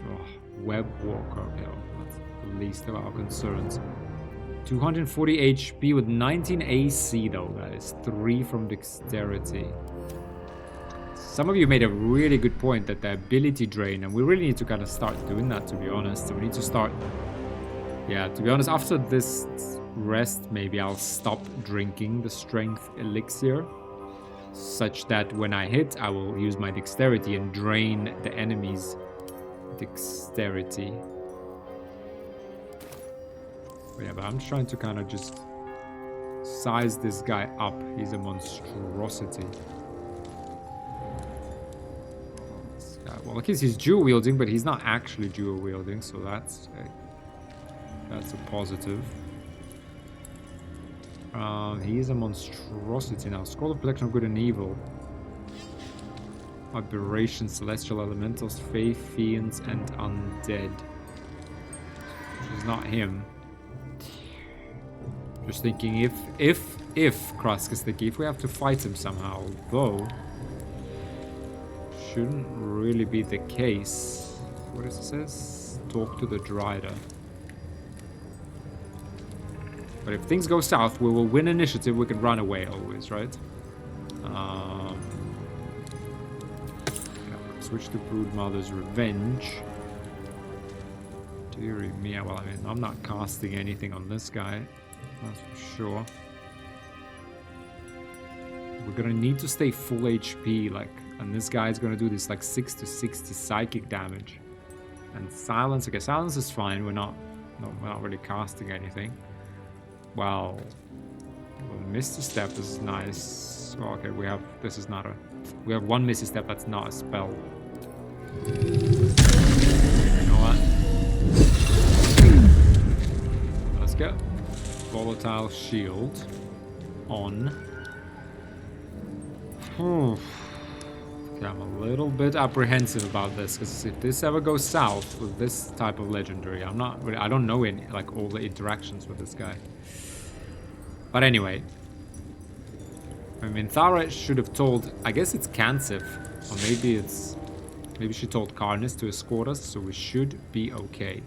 web walker. Okay, that's the least of our concerns. 240 HP with 19 AC though, guys. 3 from dexterity. Some of you made a really good point that the ability drain, and we really need to kind of start doing that, to be honest. So we need to start... Yeah, to be honest, after this rest, maybe I'll stop drinking the strength elixir, such that when I hit, I will use my dexterity and drain the enemy's dexterity. Yeah, but I'm trying to kind of just size this guy up. He's a monstrosity. This guy, well, I guess he's dual wielding, but he's not actually dual wielding, so that's a positive. He is a monstrosity now. Scroll of Protection of Good and Evil. Aberration, Celestial Elementals, Fae, Fiends, and Undead. Which is not him. Just thinking if Krask is the key, if we have to fight him somehow, though, shouldn't really be the case. What does it says? Talk to the Drider. But if things go south, we will win initiative. We can run away always, right? Yeah, switch to Broodmother's Revenge. Dearie me, well, I mean, I'm not casting anything on this guy. That's for sure. We're gonna need to stay full HP, like, and this guy's gonna do this like 6 to 60 psychic damage. And silence, okay, silence is fine. We're not really casting anything. Well, Misty Step is nice. Oh, okay, we have one Misty Step that's not a spell. You know what? Let's go. Volatile Shield on. Okay, I'm a little bit apprehensive about this, because if this ever goes south with this type of legendary, I don't know any, like, all the interactions with this guy. But anyway, I mean, Thara should have told, I guess it's Kansif, or maybe she told Karnis to escort us, so we should be okay.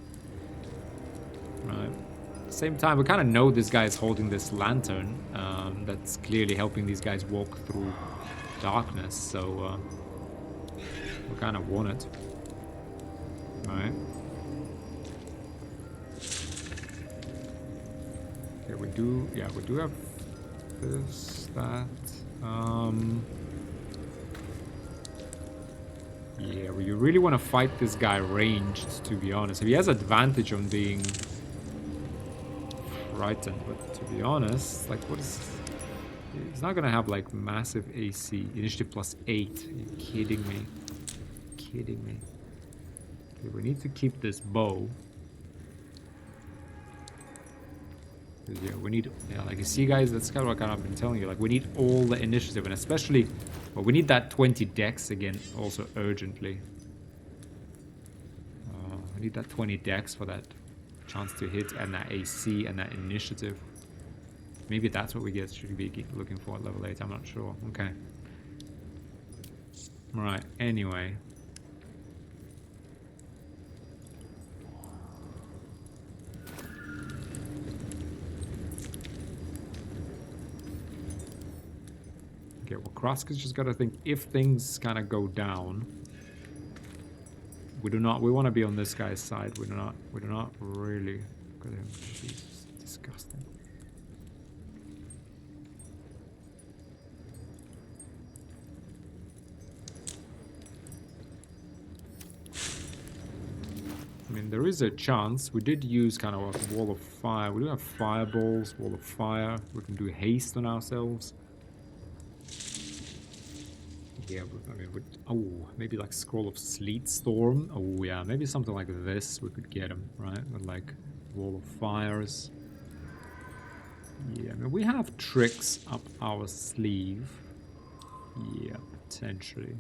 Right. At the same time, we kind of know this guy is holding this lantern that's clearly helping these guys walk through darkness, so we kind of want it. Alright. Okay, we do have this, that. Yeah, well, you really want to fight this guy ranged, to be honest. He has advantage on being frightened, but to be honest, like, he's not gonna have like massive AC. Initiative +8. Are you kidding me? Kidding me? Okay, we need to keep this bow. Yeah, we need, like you see, guys, that's kind of what I've been telling you. Like, we need all the initiative, and especially, well, we need that 20 dex again, also urgently. We need that 20 dex for that chance to hit, and that AC, and that initiative. Maybe that's what we should be looking for at level 8. I'm not sure. Okay. Alright, anyway. Okay, well, Kraska's just gotta think, if things kind of go down, we want to be on this guy's side. We do not really. Look at him. Jesus, disgusting. I mean, there is a chance. We did use kind of a wall of fire. We do have fireballs, wall of fire. We can do haste on ourselves. Yeah, I mean, oh, maybe like Scroll of Sleet Storm. Oh yeah, maybe something like this we could get him, right? With like Wall of Fires. Yeah, I mean, we have tricks up our sleeve. Yeah, potentially.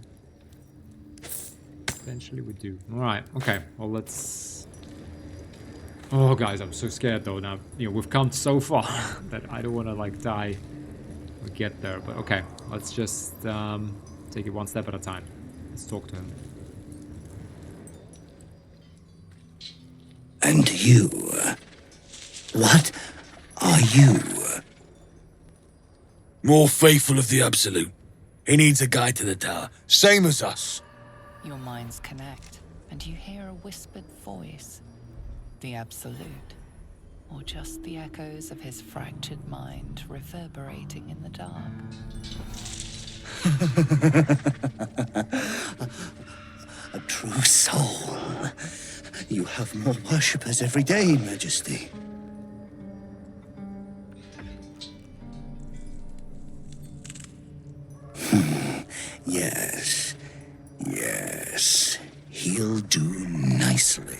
Potentially we do. Alright, okay. Well, let's... Oh, guys, I'm so scared though now. You know, we've come so far that I don't want to like die or get there. But okay, let's just... take it one step at a time. Let's talk to him. And you? What are you? More faithful of the Absolute. He needs a guide to the tower, same as us. Your minds connect, and you hear a whispered voice. The Absolute, or just the echoes of his fractured mind reverberating in the dark. A true soul. You have more worshippers every day, Majesty. nicely.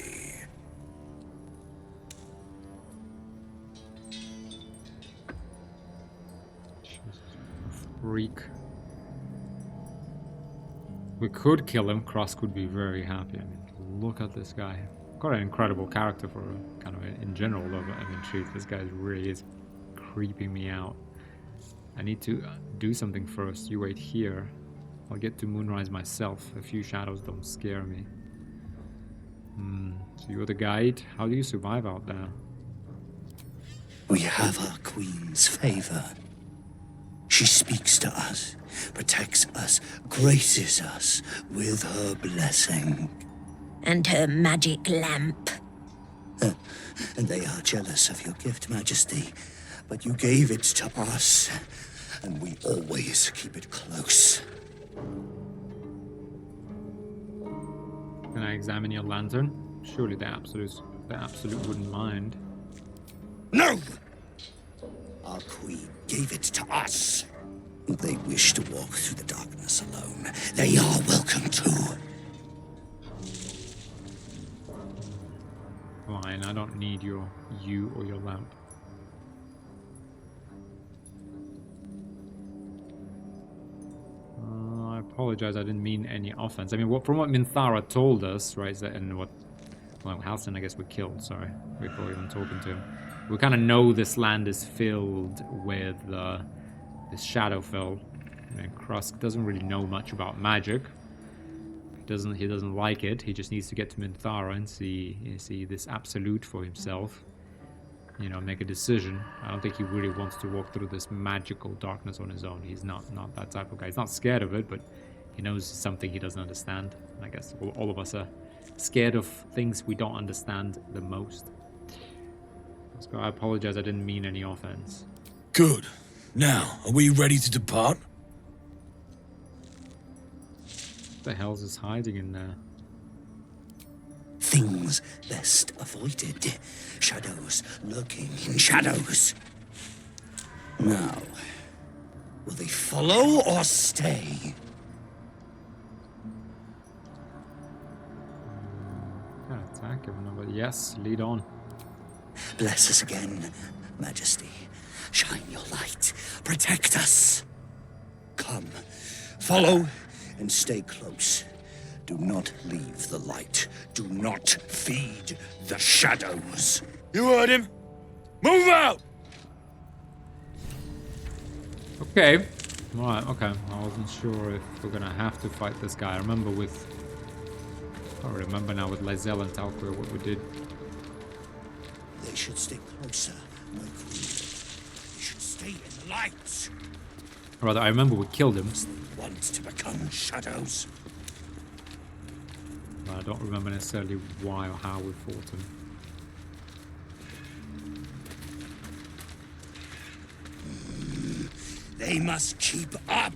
Freak. We could kill him. Cross could be very happy. I mean, look at this guy. Got an incredible character for kind of in general, though. But I mean, jeez, this guy really is creeping me out. I need to do something first. You wait here. I'll get to Moonrise myself. A few shadows don't scare me. So you're the guide. How do you survive out there? We have our queen's favor. She speaks to us, protects us, graces us with her blessing. And her magic lamp. And they are jealous of your gift, Majesty. But you gave it to us, and we always keep it close. Can I examine your lantern? Surely the absolute wouldn't mind. No! Our queen gave it to us. They wish to walk through the darkness alone. They are welcome too. Fine, I don't need you or your lamp. I apologize, I didn't mean any offense. I mean, from what Minthara told us, right, and what... Well, Halston, I guess we killed, sorry, before even talking to him. We kind of know this land is filled with this Shadowfell. And Krusk doesn't really know much about magic. He doesn't like it. He just needs to get to Minthara and see this absolute for himself. You know, make a decision. I don't think he really wants to walk through this magical darkness on his own. He's not that type of guy. He's not scared of it, but he knows something he doesn't understand. And I guess all of us are scared of things we don't understand the most. So I apologize, I didn't mean any offense. Good. Now, are we ready to depart? What the hell's this hiding in there? Things best avoided. Shadows lurking in shadows. Now, will they follow or stay? Can't attack him, but yes, lead on. Bless us again, Majesty. Shine your light. Protect us. Come, follow and stay close. Do not leave the light. Do not feed the shadows. You heard him. Move out! Okay. Right, okay. I wasn't sure if we're gonna have to fight this guy. I remember I remember now with Lae'zel and Tal'Kur what we did. They should stay closer, my queen. They should stay in the light. Rather, I remember we killed him. They want to become shadows. But I don't remember necessarily why or how we fought him. They must keep up.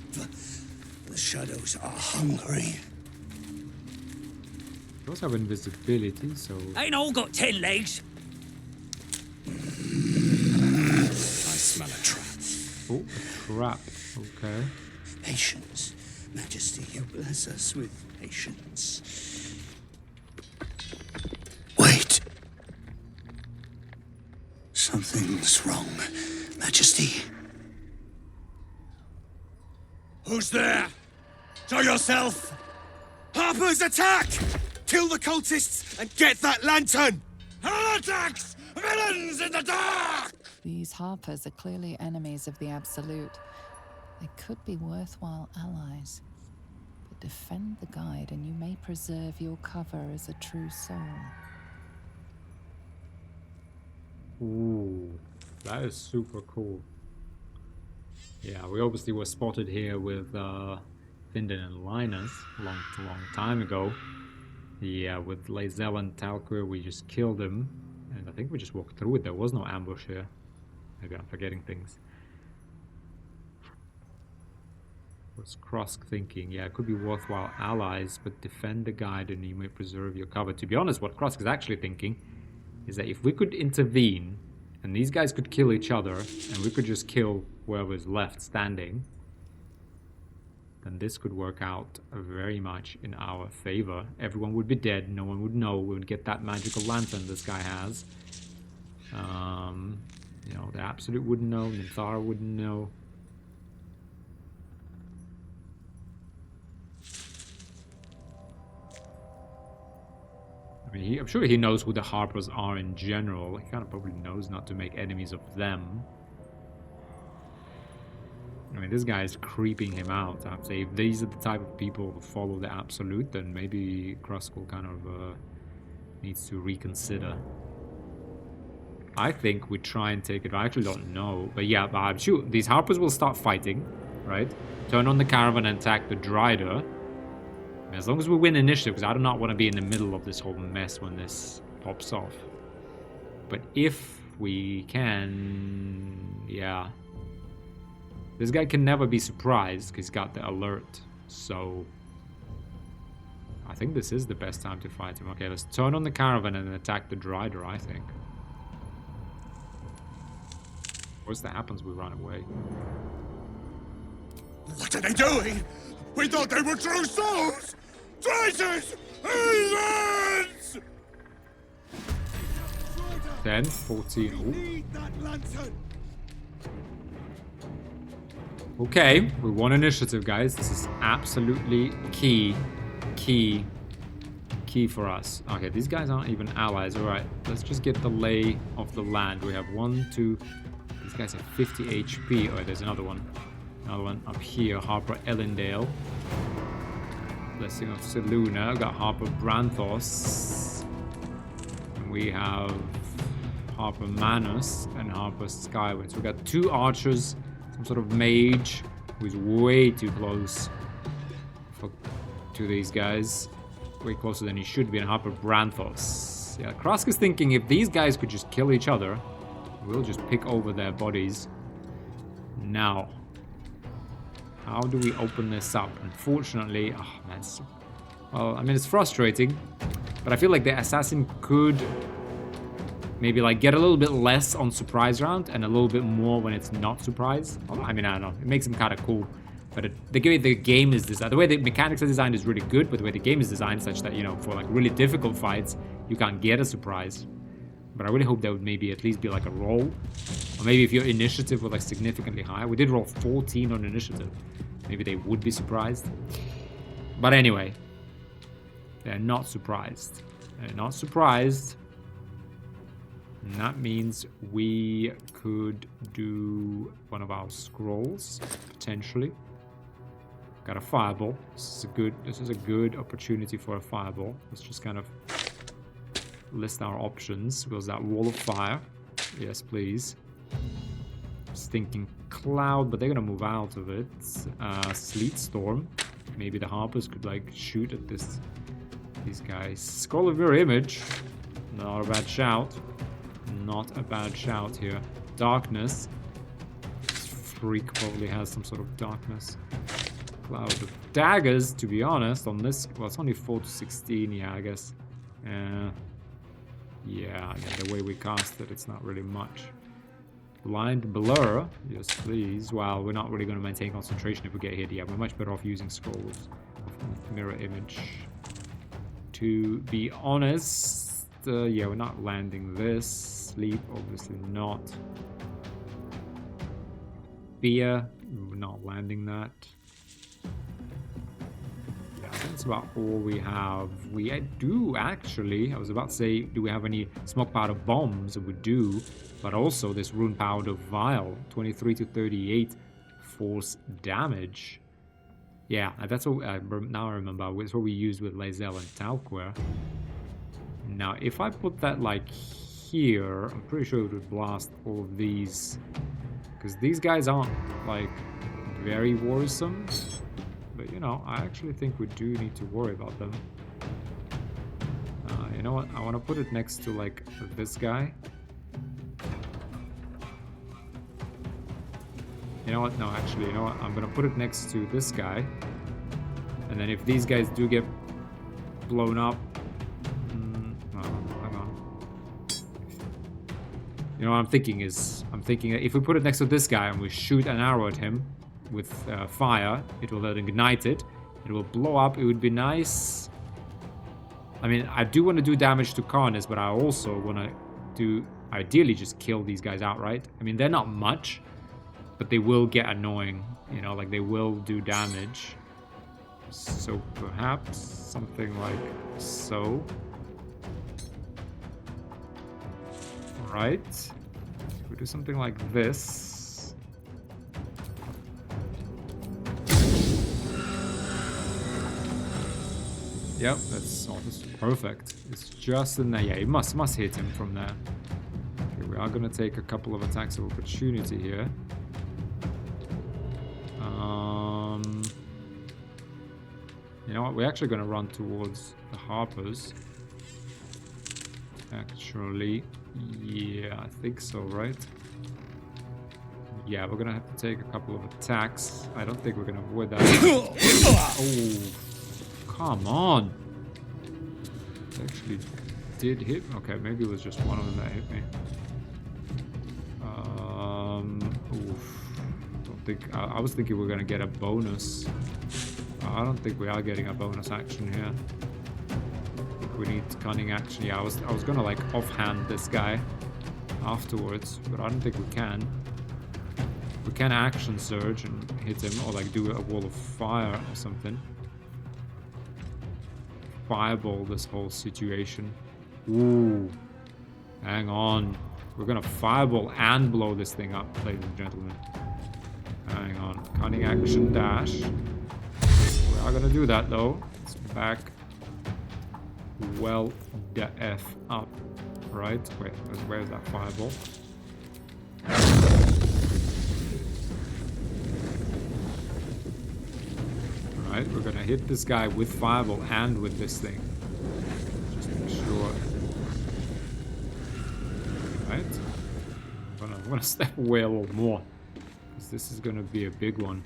The shadows are hungry. We also have invisibility, so... Ain't all got 10 legs. I smell a trap. Oh, a trap. Okay. Patience. Majesty, you bless us with patience. Wait. Something's wrong, Majesty. Who's there? Show yourself! Harpers, attack! Kill the cultists and get that lantern! Heretics! Villains in the dark! These Harpers are clearly enemies of the Absolute. They could be worthwhile allies. But defend the guide and you may preserve your cover as a true soul. Ooh, that is super cool. Yeah, we obviously were spotted here with Findon and Linus long time ago. Yeah, with Lae'zel and Tal'Kur, we just killed him. And I think we just walked through it. There was no ambush here. Maybe I'm forgetting things. What's Krusk thinking? Yeah, it could be worthwhile allies, but defend the guide and you may preserve your cover. To be honest, what Krusk is actually thinking is that if we could intervene and these guys could kill each other and we could just kill whoever's left standing, then this could work out very much in our favor. Everyone would be dead, no one would know, we would get that magical lantern this guy has. You know, the Absolute wouldn't know, Minthara wouldn't know. I mean, I'm sure he knows who the Harpers are in general. He kind of probably knows not to make enemies of them. I mean, this guy is creeping him out. I'd say if these are the type of people who follow the Absolute, then maybe Kruskul kind of needs to reconsider. I think we try and take it. I actually don't know. But yeah, I'm sure these Harpers will start fighting, right? Turn on the caravan and attack the Drider. As long as we win initiative, because I do not want to be in the middle of this whole mess when this pops off. But if we can... yeah. This guy can never be surprised, because he's got the alert. So... I think this is the best time to fight him. Okay, let's turn on the caravan and attack the Drider, I think. Worst that happens, we run away. What are they doing? We thought they were true souls! Traitors! Heathens! 10, 14. Ooh. Need that lantern! Okay, we won initiative, guys. This is absolutely key for us. Okay, these guys aren't even allies. All right, let's just get the lay of the land. We have 1, 2... These guys have 50 HP. Oh, there's another one. Another one up here. Harper Ellendale. Blessing of Seluna. We've got Harper Branthos. And we have Harper Manus and Harper Skyward. So we've got 2 archers, some sort of mage who's way too close to these guys. Way closer than he should be. And Harper Branthos. Yeah, Krask is thinking if these guys could just kill each other, we'll just pick over their bodies. Now, how do we open this up? Unfortunately, oh man, well, I mean, it's frustrating, but I feel like the assassin could maybe like get a little bit less on surprise round and a little bit more when it's not surprise. Well, I mean, I don't know. It makes him kind of cool, but the way the game is designed, the way the mechanics are designed is really good, but the way the game is designed such that, you know, for like really difficult fights, you can't get a surprise. But I really hope there would maybe at least be like a roll. Or maybe if your initiative was like significantly higher. We did roll 14 on initiative. Maybe they would be surprised. But anyway. They're not surprised. They're not surprised. And that means we could do one of our scrolls. Potentially. Got a fireball. This is a good opportunity for a fireball. Let's just kind of list our options. Was that wall of fire? Yes, please. Stinking cloud, but they're gonna move out of it. Sleet storm. Maybe the Harpers could like shoot at these guys. Scroll of your image. Not a bad shout. Not a bad shout here. Darkness. This freak probably has some sort of darkness. Cloud of daggers, to be honest, on this. Well, it's only 4 to 16, yeah, I guess. Yeah, I mean, the way we cast it, it's not really much. Blind blur, yes please. Wow, we're not really going to maintain concentration if we get hit. Yeah, we're much better off using scrolls of mirror image. To be honest, yeah, we're not landing this. Sleep, obviously not. Fear, we're not landing that. That's about all we have. We do actually, I was about to say, do we have any smoke powder bombs? We do, but also this rune powder vial, 23 to 38 force damage. Yeah, that's what, now I remember, it's what we used with Lae'zel and Talquer. Now, if I put that like here, I'm pretty sure it would blast all of these, because these guys aren't like very worrisome. But, you know, I actually think we do need to worry about them. You know what? I want to put it next to, like, this guy. You know what? No, actually, you know what? I'm going to put it next to this guy. And then if these guys do get blown up... hang on. You know what I'm thinking is... I'm thinking that if we put it next to this guy and we shoot an arrow at him, with fire. It will then ignite it. It will blow up. It would be nice. I mean, I do want to do damage to Karnas, but I also want to do, ideally, just kill these guys outright. I mean, they're not much, but they will get annoying. You know, like they will do damage. So perhaps something like so. Right. We do something like this. Yep, that's almost perfect. It's just in there. Yeah, you must hit him from there. Okay, we are gonna take a couple of attacks of opportunity here. You know what? We're actually gonna run towards the Harpers. Actually, yeah, I think so, right? Yeah, we're gonna have to take a couple of attacks. I don't think we're gonna avoid that. Oh, come on! It actually did hit. Okay, maybe it was just one of them that hit me. Oof. Don't think. I was thinking we're gonna get a bonus. I don't think we are getting a bonus action here. I think we need cunning action. Yeah, I was gonna like offhand this guy afterwards, but I don't think we can. We can action surge and hit him, or like do a wall of fire or something. Fireball this whole situation. Ooh. Hang on. We're gonna fireball and blow this thing up, ladies and gentlemen. Hang on. Cunning action dash. We are gonna do that though. Let's back well the F up. Right? Wait, where's that fireball? Alright, we're gonna hit this guy with fireball and with this thing. Just to make sure. Right? I'm gonna step away a little more. Because this is gonna be a big one.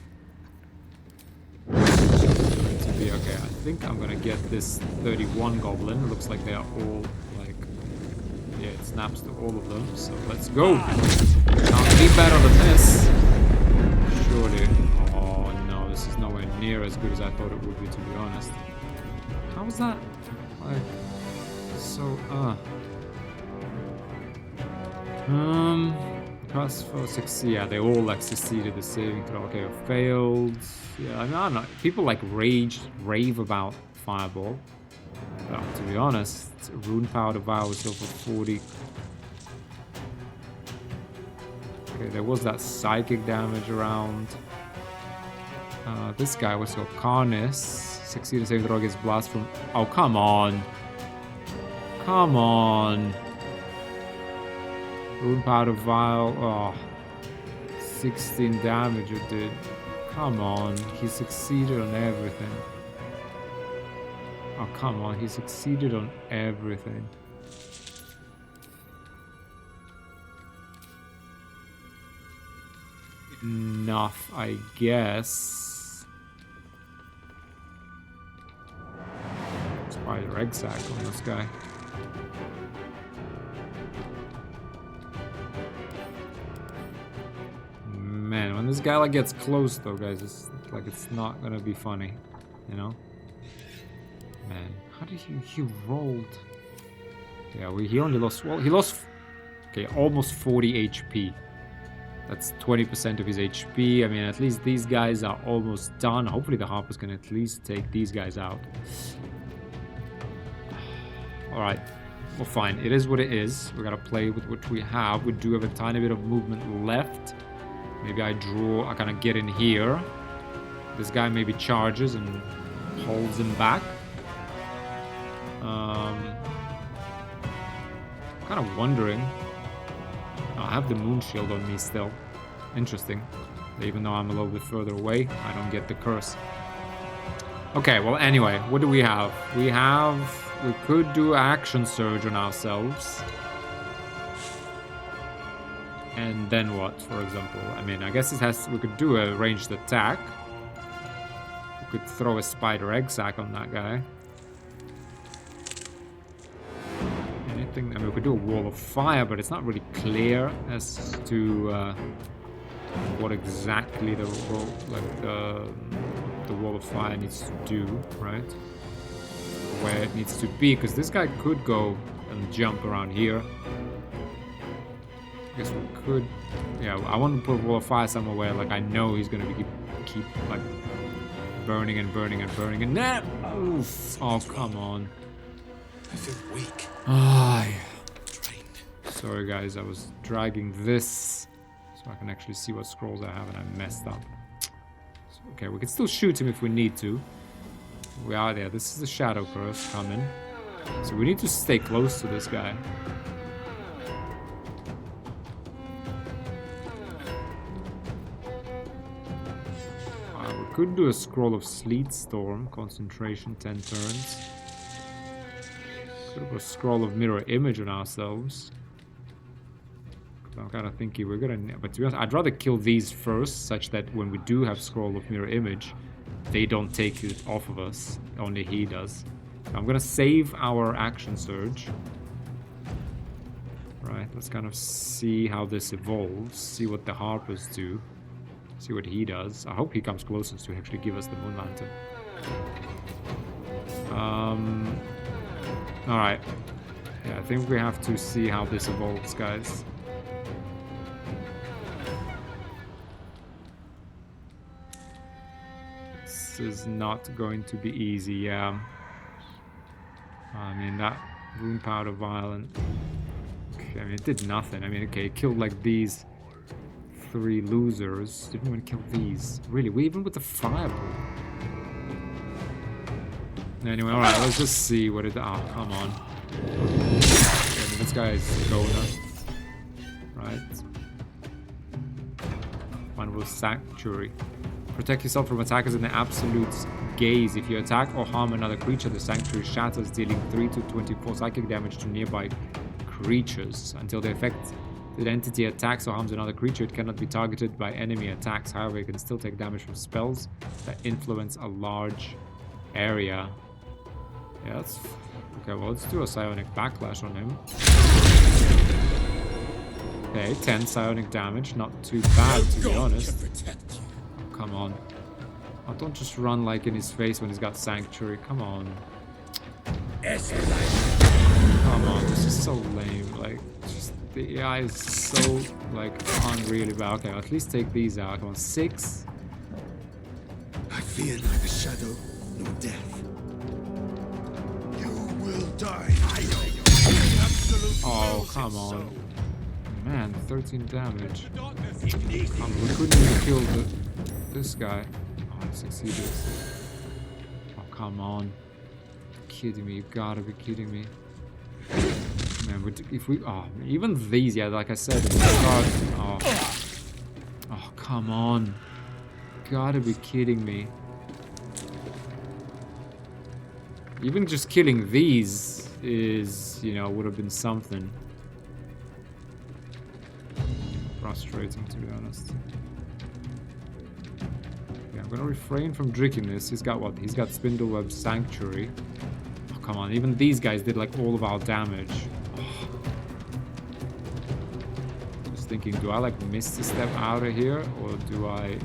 Okay, I think I'm gonna get this 31 goblin. It looks like they are all like, yeah, it snaps to all of them. So let's go. Can't be better than this. Surely. Oh no, this is nowhere near as good as I thought it would be, to be honest. How was that? Like, so, Plus 4, 6, yeah, they all like succeeded the saving throw. Okay, failed. Yeah, I don't know. People like rave about Fireball. But to be honest, Rune Powder Vial was still for 40. Okay, there was that psychic damage around. This guy was called Karnas. Succeeded saving throw against blast from. Oh, come on. Come on. Rune Powder Vial, oh, 16 damage it did. Come on, he succeeded on everything. Oh, come on, he succeeded on everything. Enough, I guess. Spider egg sack on this guy. Man, when this guy like gets close though, guys, it's like it's not gonna be funny, you know? Man, how did he rolled? Yeah, he only lost, well, he lost, okay, almost 40 HP. That's 20% of his HP. I mean, at least these guys are almost done. Hopefully the Harpers can at least take these guys out. Alright, well fine, it is what it is. We gotta play with what we have. We do have a tiny bit of movement left. Maybe I kind of get in here. This guy maybe charges and holds him back. Kind of wondering. Oh, I have the moon shield on me still. Interesting. Even though I'm a little bit further away, I don't get the curse. Okay, well anyway, what do we have? We could do action surge on ourselves. And then what, for example? I mean, I guess we could do a ranged attack. We could throw a spider egg sack on that guy. Anything, I mean, we could do a wall of fire, but it's not really clear as to what exactly the wall of fire needs to do, right? Where it needs to be, because this guy could go and jump around here. I guess we could. Yeah, I want to put a wall of fire somewhere where, like, I know he's gonna keep like burning and burning and burning and nah! Oof. Oh, come on. I feel weak. Ah, yeah. Drained. Sorry guys, I was dragging this so I can actually see what scrolls I have, and I messed up. So, okay, we can still shoot him if we need to. We are there. This is the shadow curse coming. So we need to stay close to this guy. We could do a scroll of sleet storm, concentration 10 turns. Could have a scroll of mirror image on ourselves. I'm kind of thinking we're gonna, but to be honest, I'd rather kill these first, such that when we do have scroll of mirror image, they don't take it off of us. Only he does. I'm gonna save our action surge. Right, let's kind of see how this evolves. See what the harpers do. See what he does. I hope he comes closest to actually give us the moon lantern. Alright. Yeah, I think we have to see how this evolves, guys. This is not going to be easy, yeah. I mean, that rune powder violent. Okay, I mean, it did nothing. I mean, okay, it killed like these 3 losers. Didn't even kill these. Really, we even with the fireball. Anyway, alright, let's just see what it... Oh, come on. Okay, I mean, this guy is Gona. Right. One was Sanctuary. Protect yourself from attackers in the absolute gaze. If you attack or harm another creature, the Sanctuary shatters, dealing 3 to 24 psychic damage to nearby creatures. Until the affected entity attacks or harms another creature, it cannot be targeted by enemy attacks. However, it can still take damage from spells that influence a large area. Yeah, that's... Okay, well, let's do a psionic backlash on him. Okay, 10 psionic damage. Not too bad, to be honest. Oh, come on. Oh, don't just run like in his face when he's got Sanctuary. Come on. Come on, this is so lame. Like, just the AI is so, like, unreally bad. Okay, at least take these out. Come on, 6. I fear neither shadow nor death. You will die. Oh, come on. Man, 13 damage. We couldn't even kill this guy. Oh, I succeeded. Oh, come on. You're kidding me. You gotta be kidding me. Man, if we... Oh, even these, yeah, like I said, oh, come on. Gotta be kidding me. Even just killing these is, you know, would have been something. Frustrating, to be honest. Yeah, I'm gonna refrain from drinking this. He's got what? He's got Spindleweb Sanctuary. Oh, come on. Even these guys did like all of our damage. Oh. Just thinking, do I like Misty Step out of here? Or do I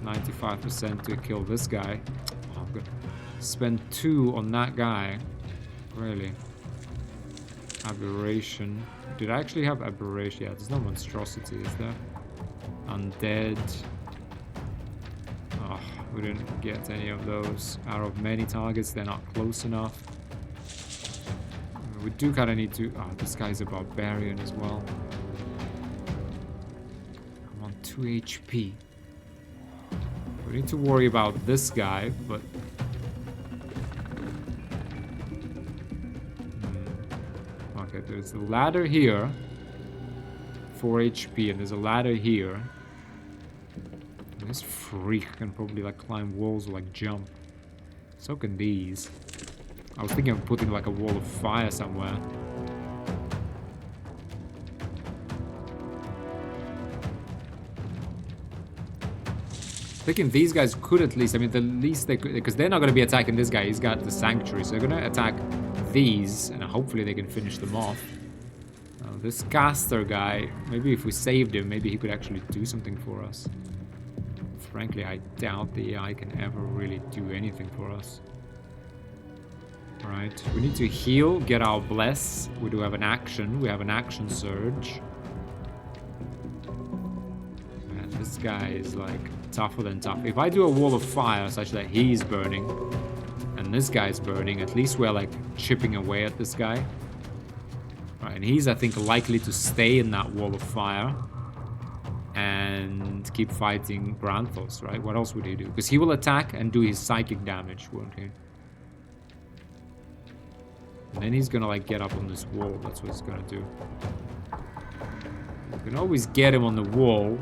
95% to kill this guy? Oh, I'm gonna spend 2 on that guy. Really? Aberration. Did I actually have Aberration? Yeah, there's no monstrosity, is there? Undead. Oh, we didn't get any of those. Out of many targets, they're not close enough. We do kind of need to... Oh, this guy's a barbarian as well. I'm on 2 HP. We need to worry about this guy, but... Okay, there's a ladder here. 4 HP, and there's a ladder here. And this freak can probably like climb walls or like jump. So can these. I was thinking of putting like a wall of fire somewhere. Thinking these guys could at least, I mean, the least they could, because they're not going to be attacking this guy. He's got the Sanctuary, so they're going to attack these, and hopefully they can finish them off. This caster guy, maybe if we saved him, maybe he could actually do something for us. Frankly, I doubt the AI can ever really do anything for us. Right, we need to heal, get our bless. We do have an action. We have an action surge. Man, this guy is like tougher than tough. If I do a wall of fire such that he's burning and this guy's burning, at least we're like chipping away at this guy. Right, and he's, I think, likely to stay in that wall of fire and keep fighting Branthos, right? What else would he do? Because he will attack and do his psychic damage, won't he? And then he's gonna like get up on this wall. That's what he's gonna do. We can always get him on the wall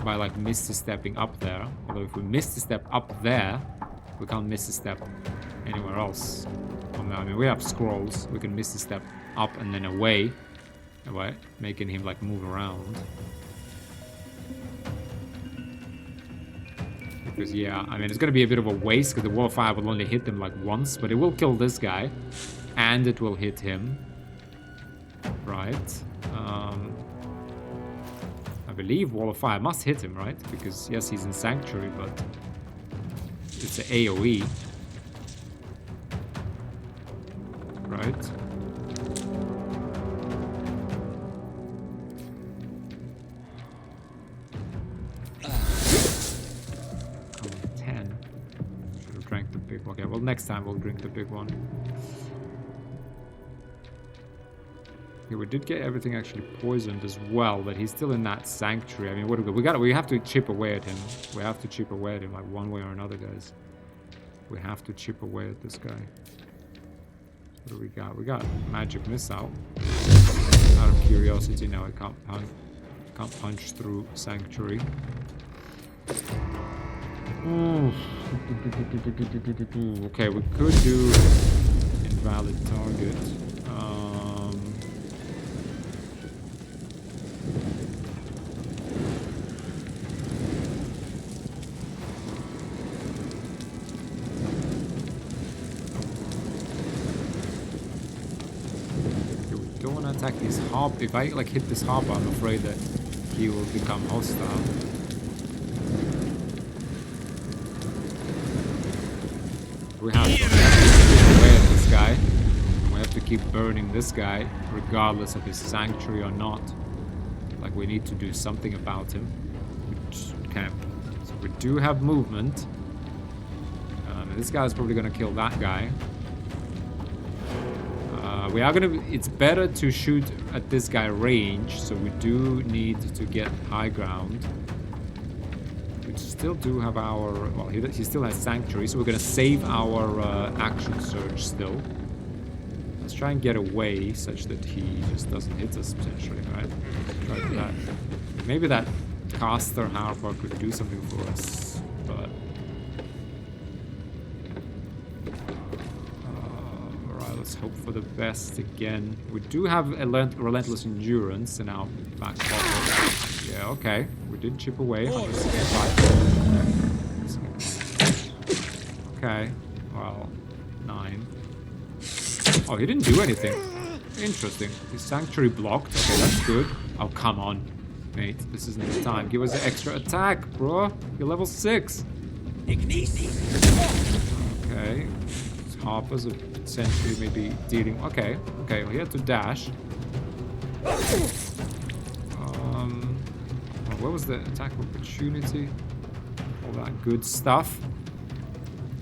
by like misty stepping up there. Although if we misty step up there, we can't misty step anywhere else. I mean, we have scrolls. We can misty step up and then away, right? Making him like move around. Because yeah, I mean, it's gonna be a bit of a waste because the wall of fire will only hit them like once, but it will kill this guy, and it will hit him, right? I believe wall of fire must hit him, right? Because yes, he's in sanctuary, but it's an AOE, right? 10. Should have drank the big one. Okay, well next time we'll drink the big one. Okay, we did get everything actually poisoned as well, but he's still in that sanctuary. I mean, what do we have to chip away at him. We have to chip away at him like one way or another, guys. We have to chip away at this guy. What do we got? We got magic missile. Out of curiosity, now I can't punch through sanctuary. Okay, we could do invalid target. Attack these harp. If I like hit this harper, I'm afraid that he will become hostile. We have to chip away at this guy. We have to keep burning this guy, regardless of his sanctuary or not. Like, we need to do something about him. Okay, so we do have movement. And this guy's probably gonna kill that guy. We are gonna. It's better to shoot at this guy range, so we do need to get high ground. We still do have our. Well, he still has sanctuary, so we're gonna save our action surge still. Let's try and get away such that he just doesn't hit us potentially, right? Let's try that. Maybe that caster harper could do something for us, but. Let's hope for the best again. We do have a relentless endurance in our back pocket. Yeah, okay. We did chip away. Okay. Well, 9. Oh, he didn't do anything. Interesting. His sanctuary blocked. Okay, that's good. Oh, come on, mate. This isn't the time. Give us an extra attack, bro. You're level 6. Okay. Harpers are essentially maybe dealing. Okay, well, he had to dash. Where was the attack opportunity? All that good stuff.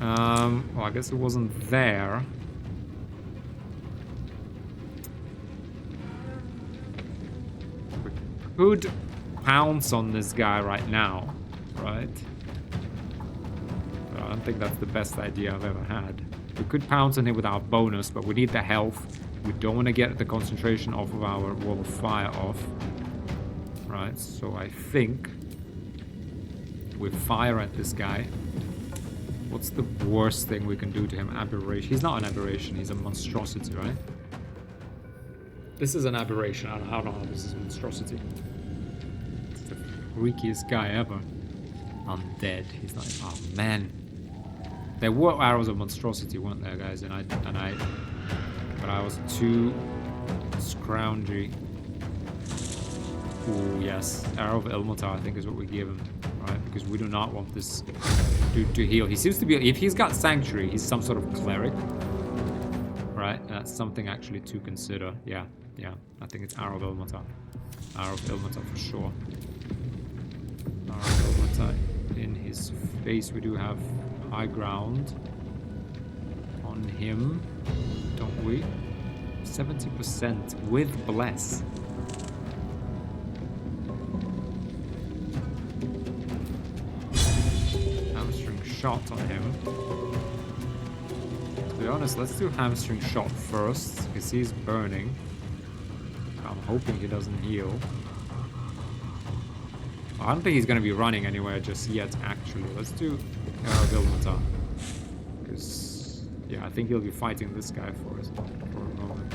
Well, I guess it wasn't there. We could pounce on this guy right now, right? But I don't think that's the best idea I've ever had. We could pounce on him with our bonus, but we need the health. We don't want to get the concentration off of our wall of fire off. Right, so I think we fire at this guy. What's the worst thing we can do to him? Aberration. He's not an aberration, he's a monstrosity, right? This is an aberration. I don't know how this is a monstrosity. It's the freakiest guy ever. Undead. He's not. Oh man. There were arrows of monstrosity, weren't there, guys? But I was too Scroungy. Ooh, yes. Arrow of Ilmatar, I think, is what we give him. Right? Because we do not want this dude to heal. He seems to be... If he's got Sanctuary, he's some sort of cleric. Right? That's something actually to consider. Yeah. Yeah. I think it's Arrow of Ilmatar. Arrow of Ilmatar for sure. Arrow of Ilmatar in his face. We do have high ground on him, don't we? 70% with Bless. Hamstring shot on him. To be honest, let's do hamstring shot first, because he's burning. I'm hoping he doesn't heal. I don't think he's going to be running anywhere just yet, actually. Let's do Vilmata. Because, yeah, I think he'll be fighting this guy for us for a moment.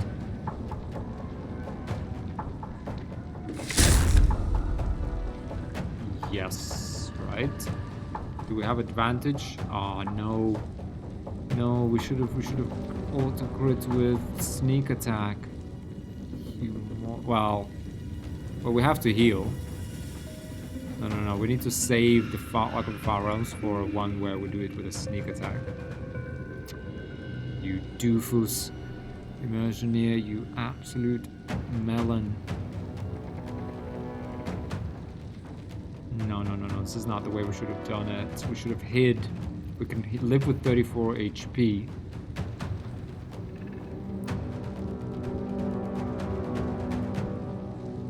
Yes, right. Do we have advantage? Oh, no. No, we should have auto-crit with sneak attack. Well, we have to heal. No, we need to save the Luck of the Far Realms for one where we do it with a sneak attack. You doofus. Immersioneer, you absolute melon. No, this is not the way we should have done it. We should have hid. We can live with 34 HP.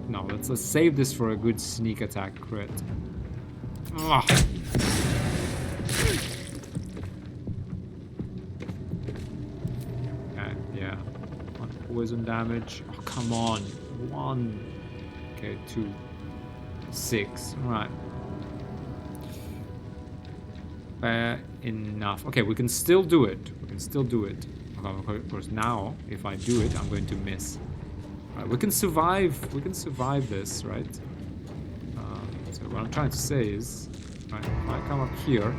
No, let's save this for a good sneak attack crit. Ugh. Okay, yeah. 1 poison damage. Oh, come on. 1. Okay, 2. 6. Right. Fair enough. Okay, we can still do it. We can still do it. Okay, of course, now, if I do it, I'm going to miss. Right, we can survive. We can survive this, right? So what I'm trying to say is, right, if I come up here,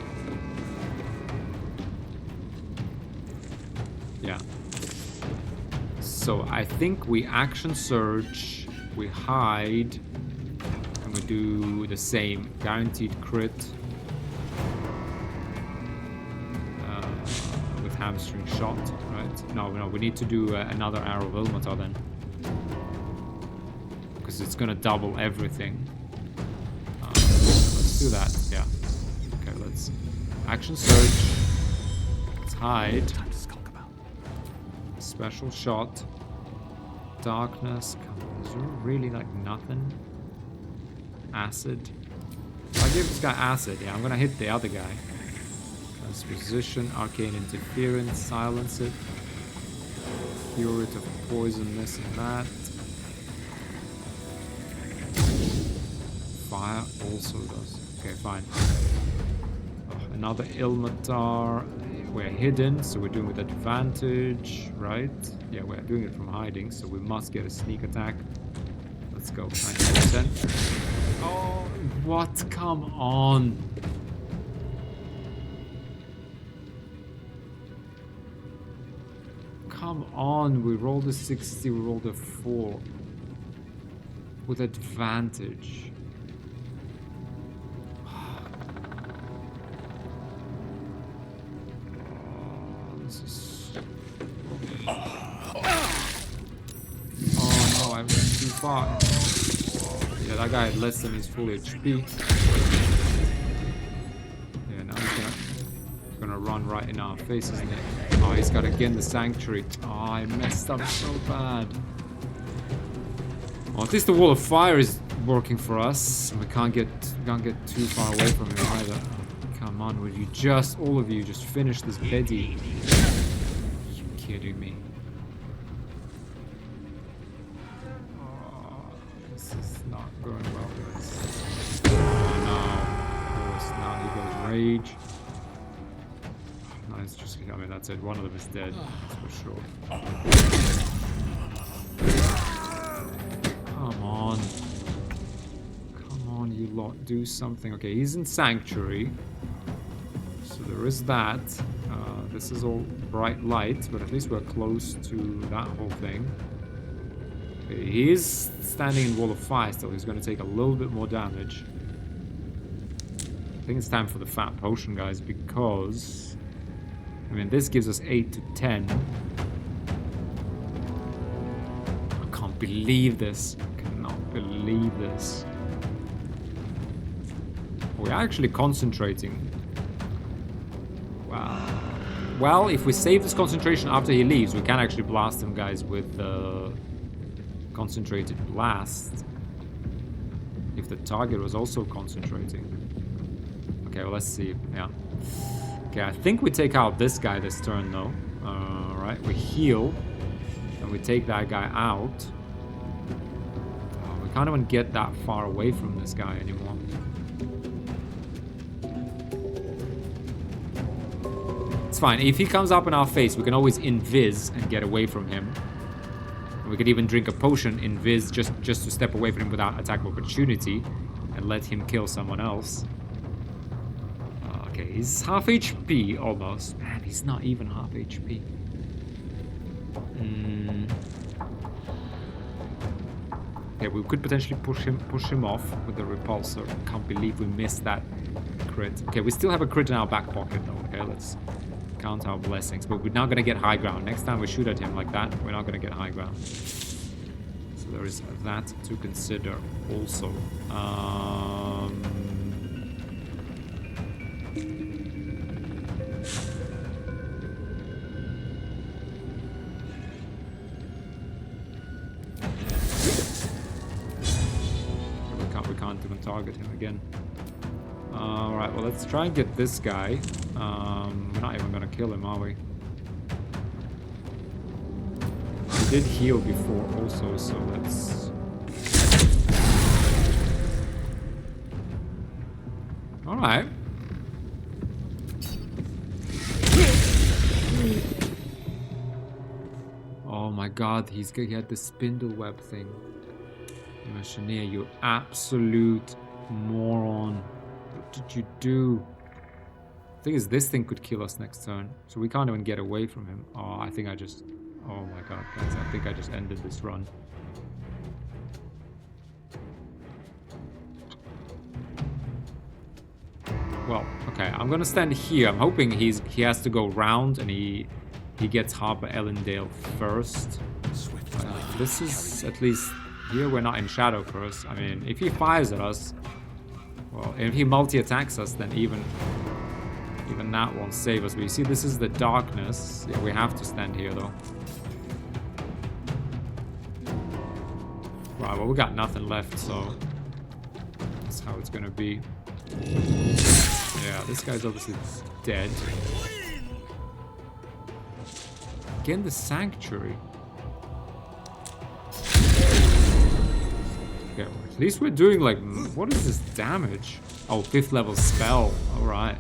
yeah. So I think we action surge, we hide, and we do the same guaranteed crit with hamstring shot, right? No, we need to do another Arrow of Ilmatar then. Because it's gonna double everything. Let's do that. Yeah. Okay, let's action surge. Let's hide. Special shot. Darkness. Come on, is there really like nothing? Acid. If I give this guy acid, yeah, I'm gonna hit the other guy. Transposition, arcane interference, silence it. Curative poison, this and that. Fire also does. Okay, fine. Oh, another Ilmatar. We're hidden, so we're doing with advantage, right? Yeah, we're doing it from hiding, so we must get a sneak attack. Let's go. 90%. Oh, what? Come on. Come on. We rolled a 60, we rolled a 4. With advantage. Far. Yeah, that guy had less than his full HP. Yeah, now he's gonna run right in our face, isn't it? Oh, he's got again the Sanctuary. Oh, I messed up so bad. Well, at least the Wall of Fire is working for us. We can't get too far away from him either. Come on, would you just, all of you, just finish this Betty? Are you kidding me? Going well, guys. Oh no. Of course, now he goes rage. No, it's just, I mean, that's it. One of them is dead. That's for sure. Come on. Come on, you lot. Do something. Okay, he's in Sanctuary. So there is that. This is all bright light, but at least we're close to that whole thing. He is standing in wall of fire still. He's going to take a little bit more damage. I think it's time for the fat potion, guys, because... I mean, this gives us 8 to 10. I can't believe this. I cannot believe this. We're actually concentrating. Wow. Well, if we save this concentration after he leaves, we can actually blast him, guys, with the concentrated blast. If the target was also concentrating. Okay, well, let's see. Yeah. Okay, I think we take out this guy this turn, though. Right, we heal. And we take that guy out. Oh, we can't even get that far away from this guy anymore. It's fine. If he comes up in our face, we can always invis and get away from him. And we could even drink a potion, invis, just to step away from him without attack of opportunity and let him kill someone else. Okay, he's half HP almost. Man, he's not even half HP. Okay, we could potentially push him off with the repulsor. Can't believe we missed that crit. Okay, we still have a crit in our back pocket though. Okay, let's count our blessings. But we're not gonna get high ground. Next time we shoot at him like that, we're not gonna get high ground. So there is that to consider also. We can't even target him again. Alright, well, let's try and get this guy. We're not even gonna kill him, are we? He did heal before also, so let's... Alright. Oh my god, he had the spindle web thing. Immersioneer, you absolute moron. What did you do? The thing is, this thing could kill us next turn, so we can't even get away from him. Oh, I think I just... Oh my god, guys, I think I just ended this run. Well, okay, I'm gonna stand here. I'm hoping he has to go round and he gets Harper Ellendale first. This is at least... Here we're not in Shadow Curse. I mean, if he fires at us, well, if he multi-attacks us, then even that won't save us. But you see, this is the darkness. Yeah, we have to stand here, though. Right, well, we got nothing left, so that's how it's gonna be. Yeah, this guy's obviously dead. Again, the Sanctuary. Okay, well, at least we're doing like, what is this damage? Oh, 5th level spell. Alright.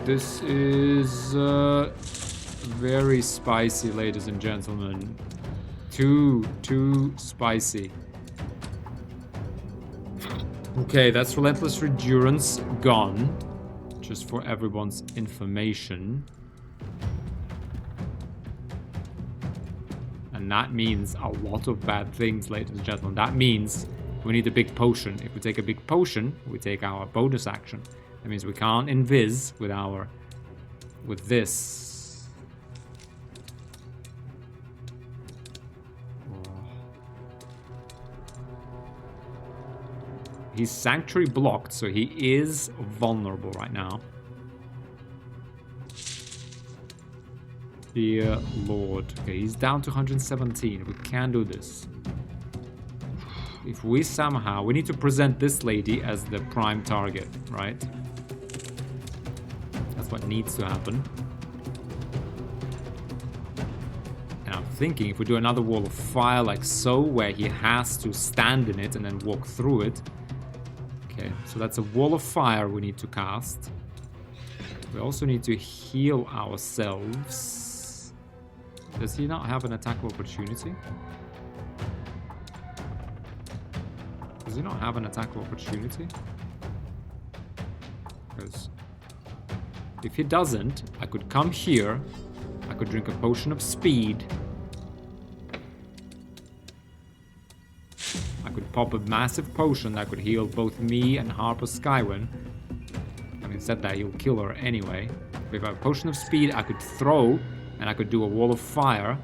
This is very spicy, ladies and gentlemen. Too spicy. Okay, that's Relentless Endurance gone. Just for everyone's information. And that means a lot of bad things, ladies and gentlemen. That means we need a big potion. If we take a big potion, we take our bonus action. That means we can't invis with this. He's Sanctuary blocked, so he is vulnerable right now. Dear Lord. Okay, he's down to 117. We can do this. If we somehow... We need to present this lady as the prime target, right? That's what needs to happen. And I'm thinking if we do another wall of fire like so, where he has to stand in it and then walk through it. Okay, so that's a wall of fire we need to cast. We also need to heal ourselves. Does he not have an attack of opportunity? Does he not have an attack of opportunity? Because if he doesn't, I could come here I could drink a potion of speed. I could pop a massive potion that could heal both me and Harper Skywyn. Having said that, he'll kill her anyway. If I have a potion of speed, I could throw, and I could do a wall of fire,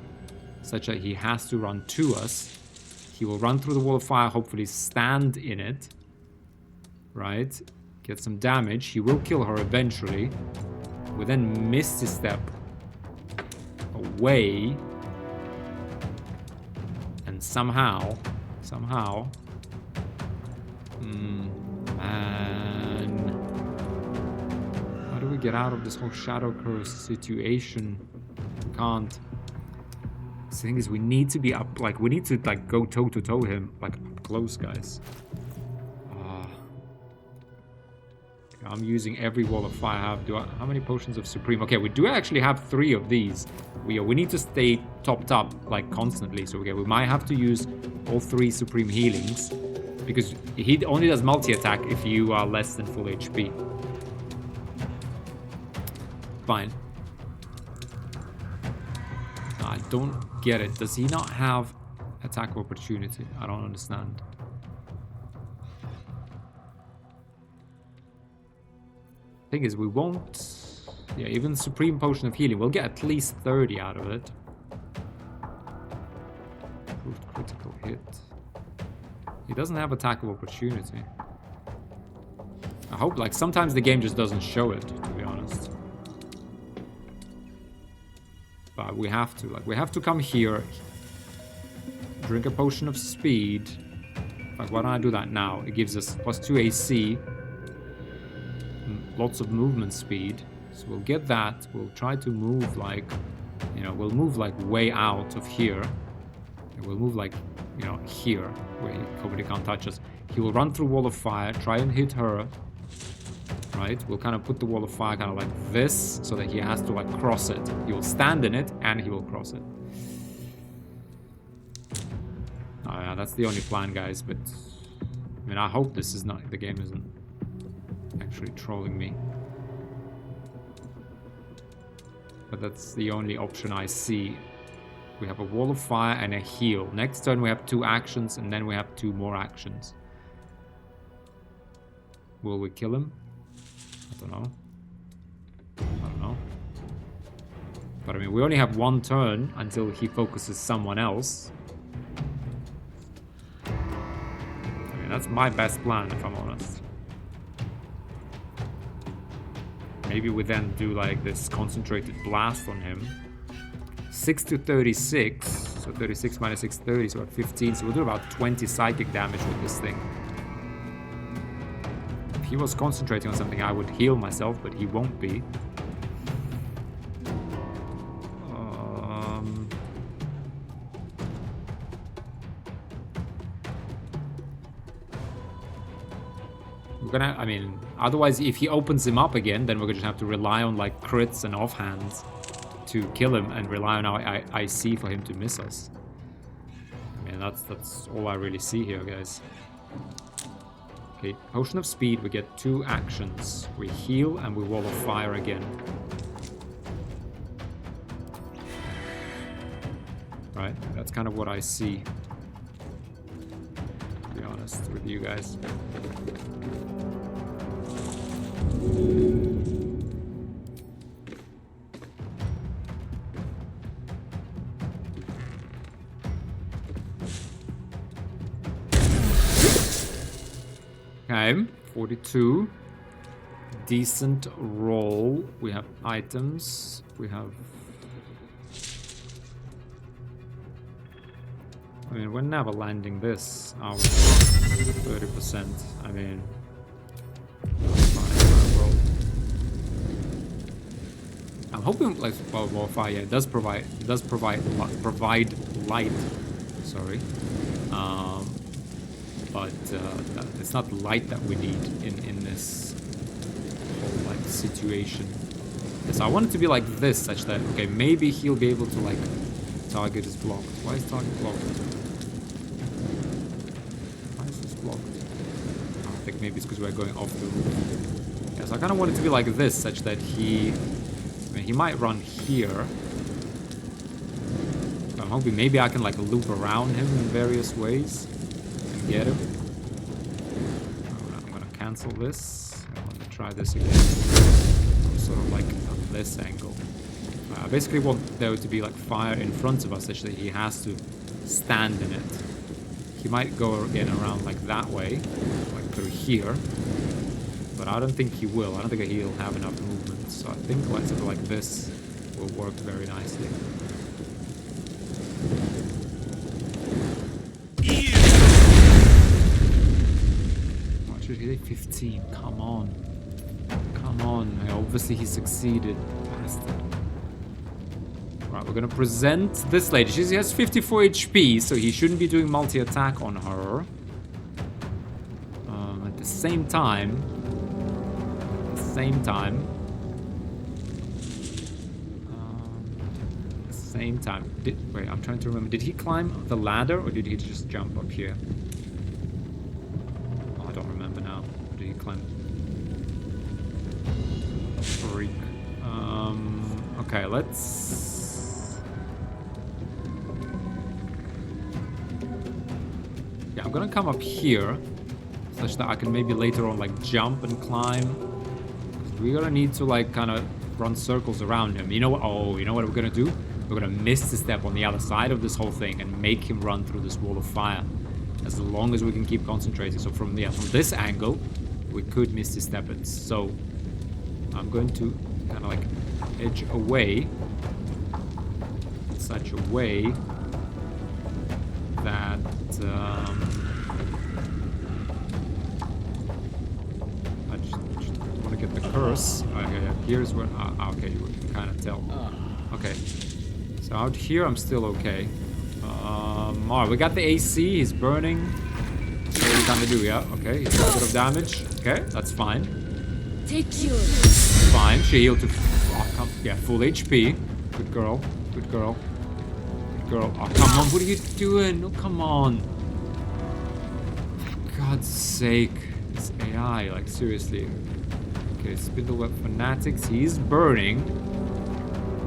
such that he has to run to us. He will run through the wall of fire, hopefully stand in it. Right? Get some damage. He will kill her eventually. We then Misty Step away. And somehow... man... How do we get out of this whole Shadow Curse situation? We can't. The thing is, we need to be up, like, we need to, like, go toe-to-toe him, like, up close, guys. I'm using every wall of fire I have. How many potions of Supreme? Okay, we do actually have 3 of these. We need to stay topped up, like, constantly. So, okay, we might have to use all 3 Supreme Healings. Because he only does multi-attack if you are less than full HP. Fine. I don't get it. Does he not have attack of opportunity? I don't understand. Thing is, we won't... Yeah, even Supreme Potion of Healing, we'll get at least 30 out of it. Improved critical hit. He doesn't have attack of opportunity. I hope, like, sometimes the game just doesn't show it, to be honest. But we have to, like, we have to come here, drink a potion of speed. Like, why don't I do that now? It gives us +2 AC, lots of movement speed. So we'll get that. We'll try to move, like, you know, we'll move, like, way out of here. And we'll move, like, you know, here, where he probably can't touch us. He will run through wall of fire, try and hit her. Right? We'll kind of put the wall of fire kind of like this, so that he has to, like, cross it. He will stand in it, and he will cross it. Oh yeah, that's the only plan, guys, but... I mean, I hope this is not... the game isn't actually trolling me. But that's the only option I see. We have a wall of fire and a heal. Next turn we have 2 actions, and then we have 2 more actions. Will we kill him? I don't know. I don't know. But I mean, we only have 1 turn until he focuses someone else. I mean, that's my best plan, if I'm honest. Maybe we then do, like, this concentrated blast on him. 6 to 36. So 36 minus 6, 30. So at 15. So we'll do about 20 psychic damage with this thing. If he was concentrating on something, I would heal myself, but he won't be. We're gonna, I mean, otherwise, if he opens him up again, then we're gonna just have to rely on, like, crits and offhands to kill him, and rely on our IC for him to miss us. I mean, that's all I really see here, guys. Okay, Potion of Speed, we get 2 actions. We heal and we Wall of Fire again. Right, that's kind of what I see, to be honest with you guys. Okay, 42. Decent roll. We have items. We have... I mean, we're never landing this. 30%. I mean... I'm hoping, like, well, fire, yeah, it does provide light. Sorry. But it's not light that we need in this whole, like, situation. So I want it to be like this, such that, okay, maybe he'll be able to, like, target is blocked. Why is target blocked? Why is this blocked? I think maybe it's because we're going off the roof. Yeah, so I kind of want it to be like this, such that he... I mean, he might run here. I'm hoping maybe I can like loop around him in various ways and get him. I'm gonna cancel this. I want to try this again. Sort of like on this angle. I basically want there to be like fire in front of us, such that he has to stand in it. He might go in around like that way, like through here. But I don't think he will. I don't think he'll have enough movement. So I think like something like this will work very nicely. What should he say? 15. Come on. Come on. Obviously he succeeded. Bastard. Right, we're gonna present this lady. She has 54 HP, so he shouldn't be doing multi-attack on her. At the same time, wait, I'm trying to remember. Did he climb the ladder or did he just jump up here? Oh, I don't remember now. Did he climb? Freak. Okay, let's... Yeah, I'm gonna come up here such that I can maybe later on like jump and climb. We're gonna need to like kind of run circles around him. You know what? Oh, you know what we're gonna do? We're gonna miss the step on the other side of this whole thing and make him run through this wall of fire. As long as we can keep concentrating. So from this angle, we could miss the step. So I'm going to kind of like edge away in such a way that I just want to get the curse. Okay, here's where. Okay, you can kind of tell. Okay, so out here I'm still okay. Alright, we got the AC. He's burning. What are we gonna do? Yeah. Okay, he's got a bit of damage. Okay, that's fine. Take you. Fine. She healed to. Yeah, full HP. Good girl. Good girl. Good girl. Oh, come on. What are you doing? No, come on. For God's sake. This AI, like, seriously. Okay, Spindle Web Fanatics. He's burning.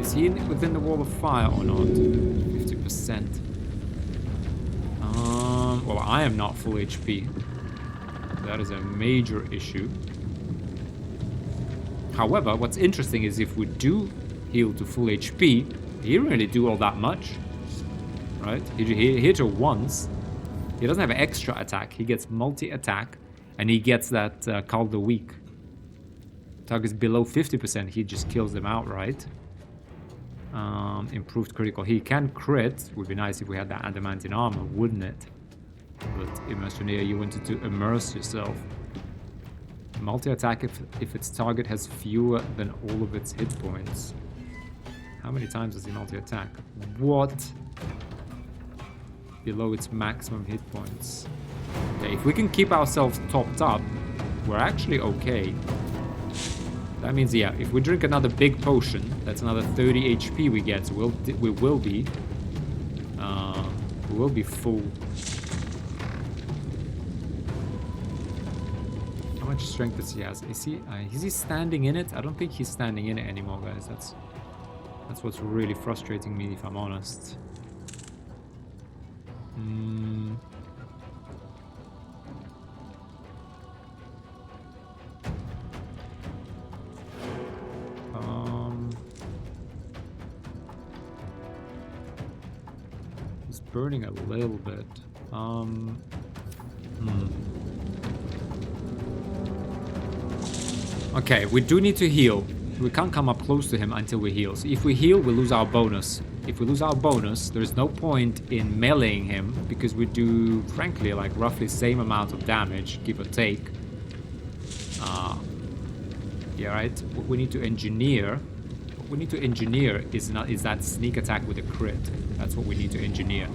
Is he within the wall of fire or not? 50%. Well, I am not full HP. That is a major issue. However, what's interesting is if we do heal to full HP, he didn't really do all that much, right? He hit her once. He doesn't have an extra attack. He gets multi-attack, and he gets that Call the Weak. Targets below 50%, he just kills them outright. Improved critical. He can crit. Would be nice if we had that adamantine armor, wouldn't it? But Immersioneer, you wanted to immerse yourself. Multi-attack if its target has fewer than all of its hit points. How many times does he multi-attack? What? Below its maximum hit points. Okay, if we can keep ourselves topped up, we're actually okay. That means, yeah, if we drink another big potion, that's another 30 HP we get, so we will be full. How much strength does he have? Is he standing in it? I don't think he's standing in it anymore, guys. That's what's really frustrating me, if I'm honest. He's burning a little bit. Okay, we do need to heal. We can't come up close to him until we heal. So if we heal, we lose our bonus. If we lose our bonus, there's no point in meleeing him because we do, frankly, like roughly the same amount of damage, give or take. Yeah, right. What we need to engineer. What we need to engineer is that sneak attack with a crit. That's what we need to engineer.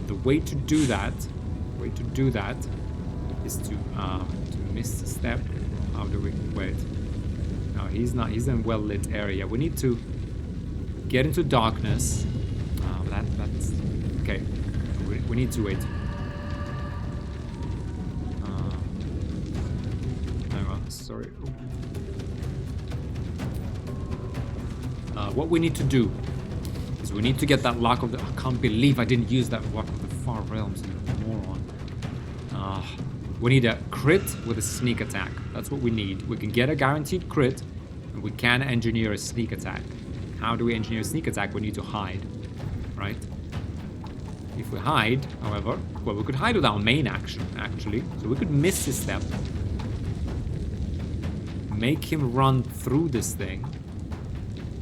The way to do that, is to miss the step. How do we wait? No, he's not. He's in well-lit area. We need to get into darkness. That's okay. We need to wait. Hang on. Sorry. What we need to do Because we need to get that Luck of the... I can't believe I didn't use that Luck of the Far Realms, you moron. We need a crit with a sneak attack. That's what we need. We can get a guaranteed crit, and we can engineer a sneak attack. How do we engineer a sneak attack? We need to hide, right? If we hide, however, well, we could hide with our main action, actually. So we could miss his step. Make him run through this thing.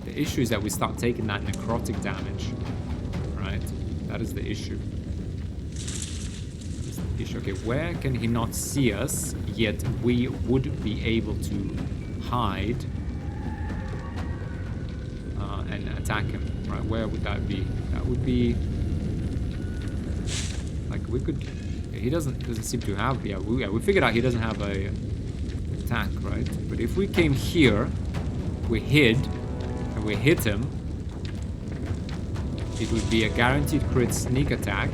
The issue is that we start taking that necrotic damage, right? That is the issue. That is the issue. Okay, where can he not see us, yet we would be able to hide and attack him, right? Where would that be? That would be... Like, we could... He doesn't seem to have... Yeah, we figured out he doesn't have a attack, right? But if we came here, we hid, and we hit him, it would be a guaranteed crit sneak attack.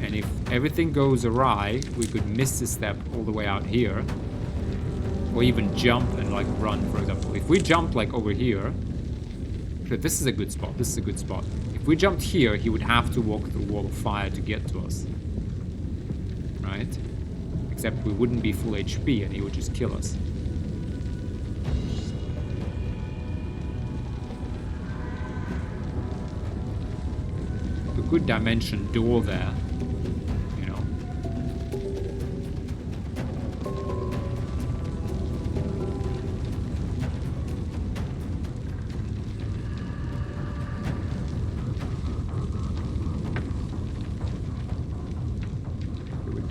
And if everything goes awry, we could miss the step all the way out here. Or even jump and like run, for example. If we jumped like over here... This is a good spot, this is a good spot. If we jumped here, he would have to walk through wall of fire to get to us. Right? Except we wouldn't be full HP and he would just kill us. A good dimension door there. You know.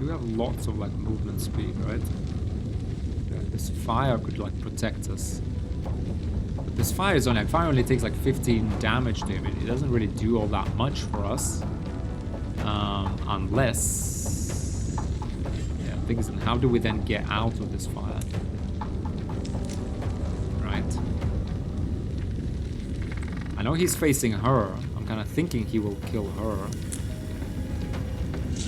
We have lots of like movement speed, right? Yeah, this fire could like protect us. But this fire is only only takes like 15 damage to him. It doesn't really do all that much for us. Unless... Yeah, things. How do we then get out of this fire? Right. I know he's facing her. I'm kind of thinking he will kill her.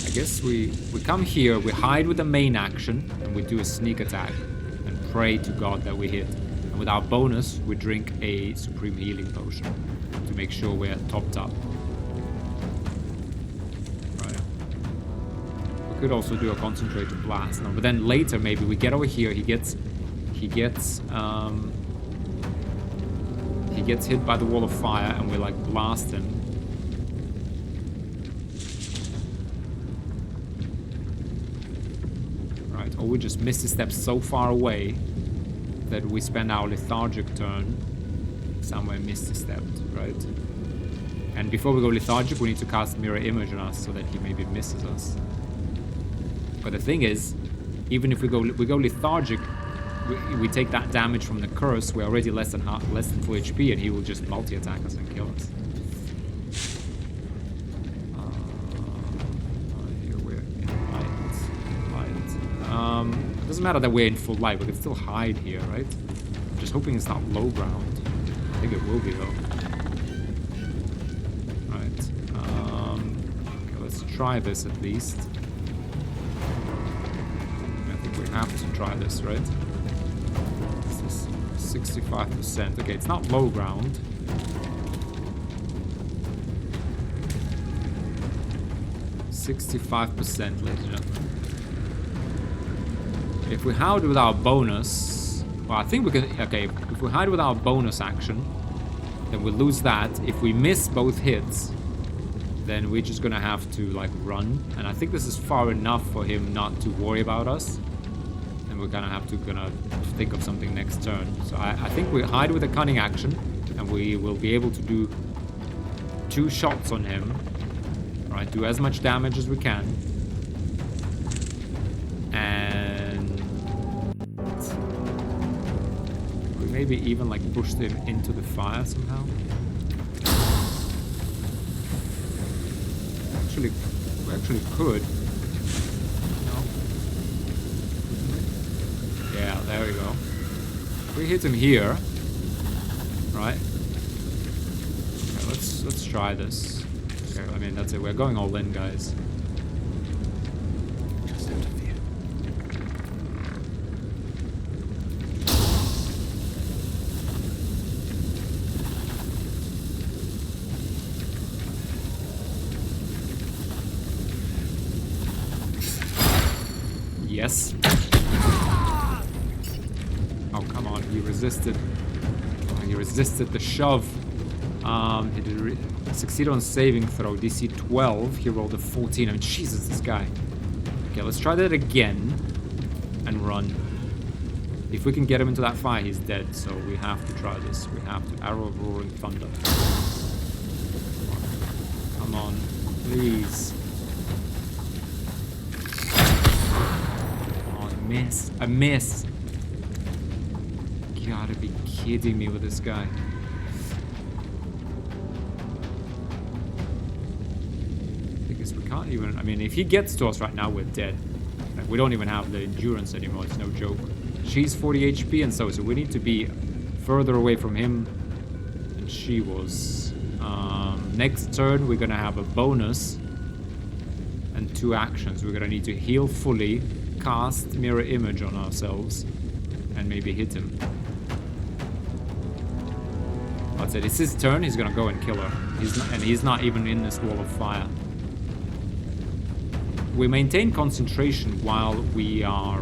I guess we come here, we hide with the main action, and we do a sneak attack, and pray to God that we hit. And with our bonus, we drink a supreme healing potion to make sure we're topped up. Right. We could also do a concentrated blast. No, but then later maybe we get over here, he gets hit by the wall of fire, and we like blast him. Or we just miss the step so far away that we spend our lethargic turn somewhere misstepped, right? And before we go lethargic, we need to cast mirror image on us so that he maybe misses us. But the thing is, even if we go lethargic, we take that damage from the curse. We're already less than full HP, and he will just multi-attack us and kill us. It doesn't matter that we're in full light, we can still hide here, right? I'm just hoping it's not low ground. I think it will be though. Right. Okay, let's try this at least. I think we have to try this, right? This is 65%. Okay, it's not low ground. .65%, ladies and gentlemen. If we hide with our bonus... Well, I think we can... Okay, if we hide with our bonus action, then we lose that. If we miss both hits, then we're just gonna have to, like, run. And I think this is far enough for him not to worry about us. And we're gonna have to think of something next turn. So I think we hide with a cunning action, and we will be able to do 2 shots on him. Right, do as much damage as we can. Maybe even like push him into the fire somehow. We actually could. No. Yeah, there we go. If we hit him here, right? Okay, let's try this. Okay, I mean that's it. We're going all in, guys. Yes. Oh, come on. He resisted. Oh, he resisted the shove. He did succeed on saving throw. DC 12. He rolled a 14. I mean, Jesus, this guy. Okay, let's try that again. And run. If we can get him into that fire, he's dead. So we have to try this. We have to. Arrow of Roaring Thunder. Come on. Please. Oh, I miss. I miss. You gotta be kidding me with this guy. Because we can't even... I mean, if he gets to us right now, we're dead. Like, we don't even have the endurance anymore. It's no joke. She's 40 HP and so we need to be further away from him than she was. Next turn, we're gonna have a bonus and 2 actions. We're gonna need to heal fully, cast mirror image on ourselves, and maybe hit him. That's it. It's his turn. He's gonna go and kill her. He's not even in this wall of fire. We maintain concentration while we are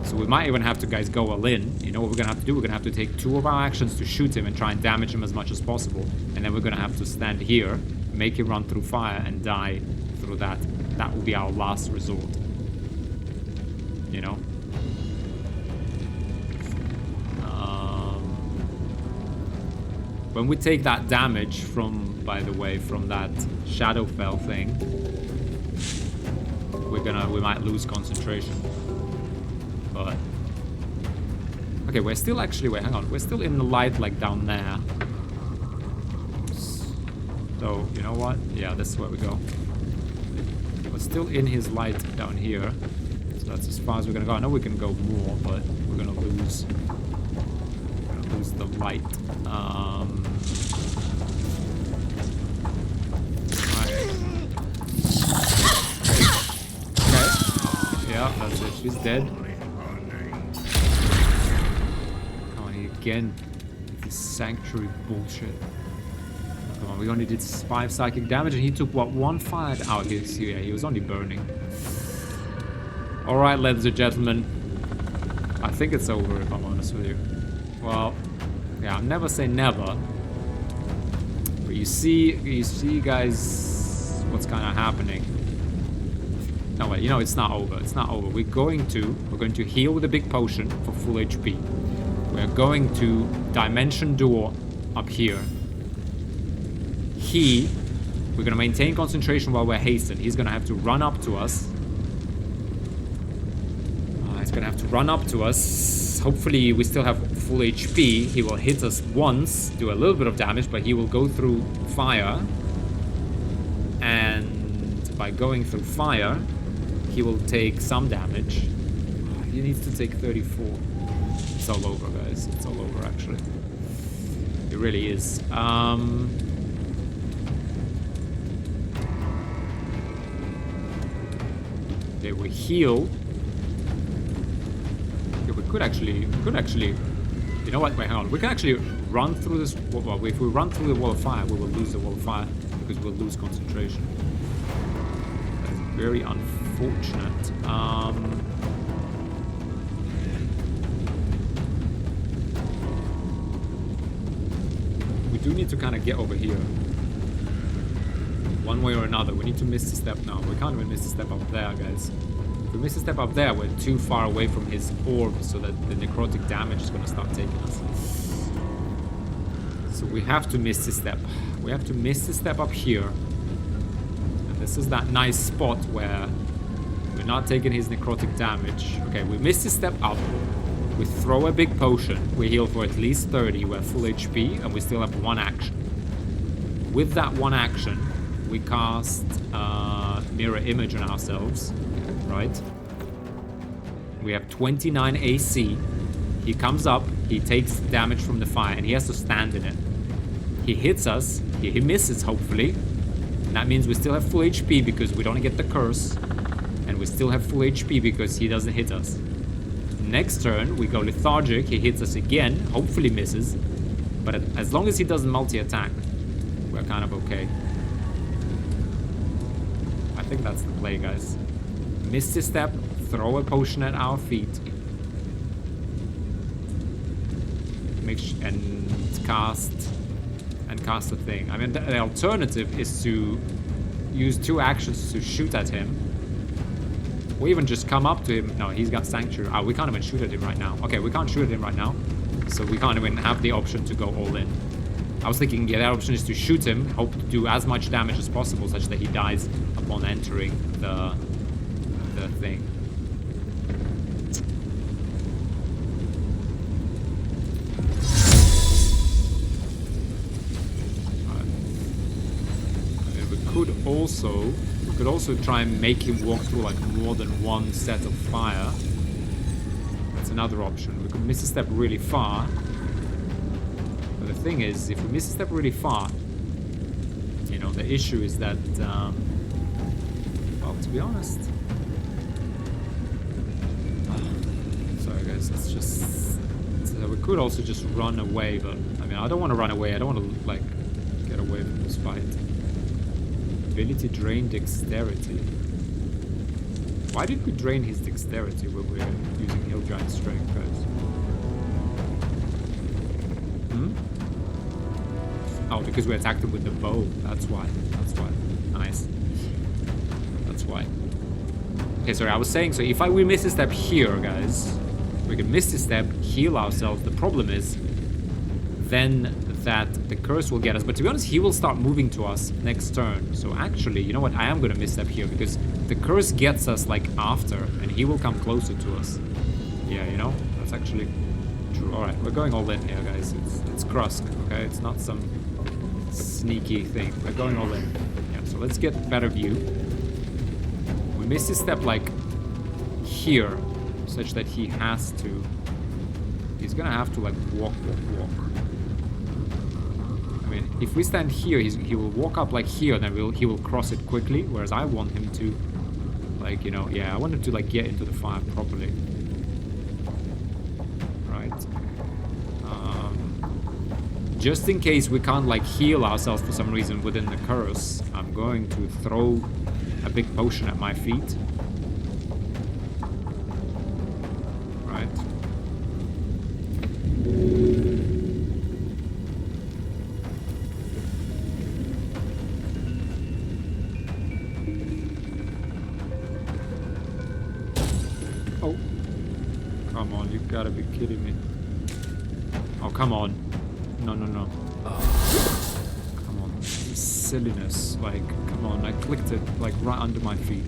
so we might even have to, guys, go all in. You know what we're gonna have to do? We're gonna have to take 2 of our actions to shoot him and try and damage him as much as possible, and then we're gonna have to stand here, make him run through fire and die through that. That will be our last resort, you know. When we take that damage from, by the way, from that Shadowfell thing, we might lose concentration. But okay, we're still actually, wait, hang on, we're still in the light, like down there. So you know what? Yeah, this is where we go. We're still in his light down here. So that's as far as we're gonna go. I know we can go more, but we're gonna lose the light. Yeah, that's it. She's dead. Come on, again. This sanctuary bullshit. Come on, we only did 5 psychic damage and he took, what, 1 fire? Oh, he was only burning. Alright, ladies and gentlemen. I think it's over, if I'm honest with you. Well, yeah, I'll never say never. But you see, guys, what's kind of happening. No, wait, you know, it's not over. It's not over. We're going to heal with a big potion for full HP. We're going to dimension door up here. We're going to maintain concentration while we're hasted. He's going to have to run up to us. He's going to have to run up to us. Hopefully, we still have full HP. He will hit us once, do a little bit of damage, but he will go through fire. And by going through fire, he will take some damage. He needs to take 34. It's all over, guys. It's all over, actually. It really is. Okay, we heal. Okay, we could actually, you know what? Wait, hang on. We can actually run through this. Well, if we run through the wall of fire, we will lose the wall of fire because we'll lose concentration. That's very unfortunate. We do need to kind of get over here. One way or another. We need to miss the step now. We can't even miss the step up there, guys. If we miss the step up there, we're too far away from his orb so that the necrotic damage is going to start taking us. So we have to miss this step. We have to miss the step up here. And this is that nice spot where we're not taking his necrotic damage. Okay, we missed the step up. We throw a big potion. We heal for at least 30. We're full HP and we still have 1 action. With that 1 action, we cast mirror image on ourselves, right? We have 29 AC. He comes up, he takes damage from the fire, and he has to stand in it. He hits us, he misses, hopefully. And that means we still have full HP because we don't get the curse. And we still have full HP because he doesn't hit us. Next turn, we go lethargic, he hits us again, hopefully misses. But as long as he doesn't multi-attack, we're kind of okay. I think that's the play, guys. Misty Step, throw a potion at our feet. And cast a thing. I mean, the alternative is to use 2 actions to shoot at him. Or even just come up to him. No, he's got Sanctuary. Oh, we can't even shoot at him right now. Okay, we can't shoot at him right now. So we can't even have the option to go all in. I was thinking, yeah, the option is to shoot him, hope to do as much damage as possible such that he dies upon entering the thing. We could also try and make him walk through like more than one set of fire. That's another option. We could miss a step really far. But the thing is, if we miss a step really far, you know, the issue is that, well, to be honest, sorry guys, let's just, we could also just run away, but I mean, I don't want to run away. I don't want to like get away from this fight. Ability drain dexterity. Why did we drain his dexterity when we were using Hill Giant Strength, guys? Oh, because we attacked him with the bow. That's why. That's why. Nice. That's why. Okay, sorry, I was saying, so if we miss a step here, guys, we can miss a step, heal ourselves. The problem is then that the curse will get us. But to be honest, he will start moving to us next turn. So actually, you know what? I am going to misstep here because the curse gets us like after and he will come closer to us. Yeah, you know, that's actually true. All right, we're going all in here, guys. It's Krusk, okay? It's not some sneaky thing. We're going all in. Yeah, so let's get better view. We missed a step like here, such that he's gonna have to like walk. I mean, if we stand here, he will walk up like here, then he will cross it quickly, whereas I want him to, like, you know, yeah, I want him to, like, get into the fire properly. Right. Just in case we can't, like, heal ourselves for some reason within the curse, I'm going to throw a big potion at my feet. Right. Gotta be kidding me. Oh, come on. No. Come on. Silliness. Like, come on. I clicked it, like, right under my feet.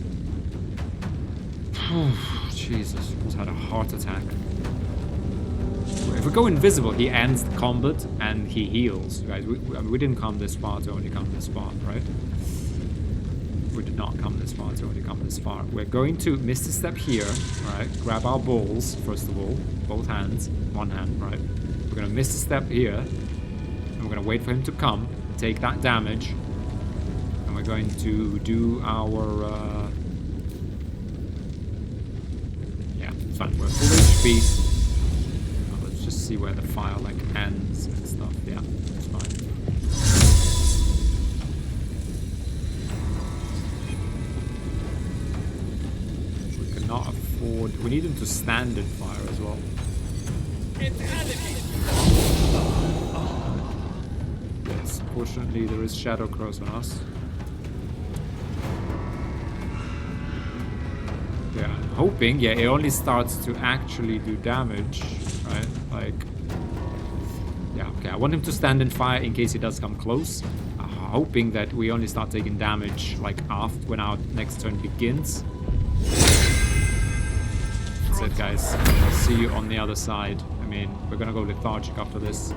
Jesus. Almost had a heart attack. If we go invisible, he ends the combat and he heals. Guys, we didn't come this far to only come this far, right? We did not come this far to only come this far. We're going to miss a step here, right? Grab our balls, first of all. Both hands. One hand, right? We're going to miss a step here. And we're going to wait for him to come. Take that damage. And we're going to do our... yeah, it's fine. We're full HP. Now, let's just see where the fire, like, ends and stuff. Yeah, it's fine. Not afford. We need him to stand in fire as well. Yes, fortunately there is shadow crows on us. Yeah, I'm hoping. Yeah, it only starts to actually do damage, right? Like, yeah. Okay, I want him to stand in fire in case he does come close. Hoping that we only start taking damage like after when our next turn begins. That's it, guys. I'll see you on the other side. I mean, we're gonna go lethargic after this.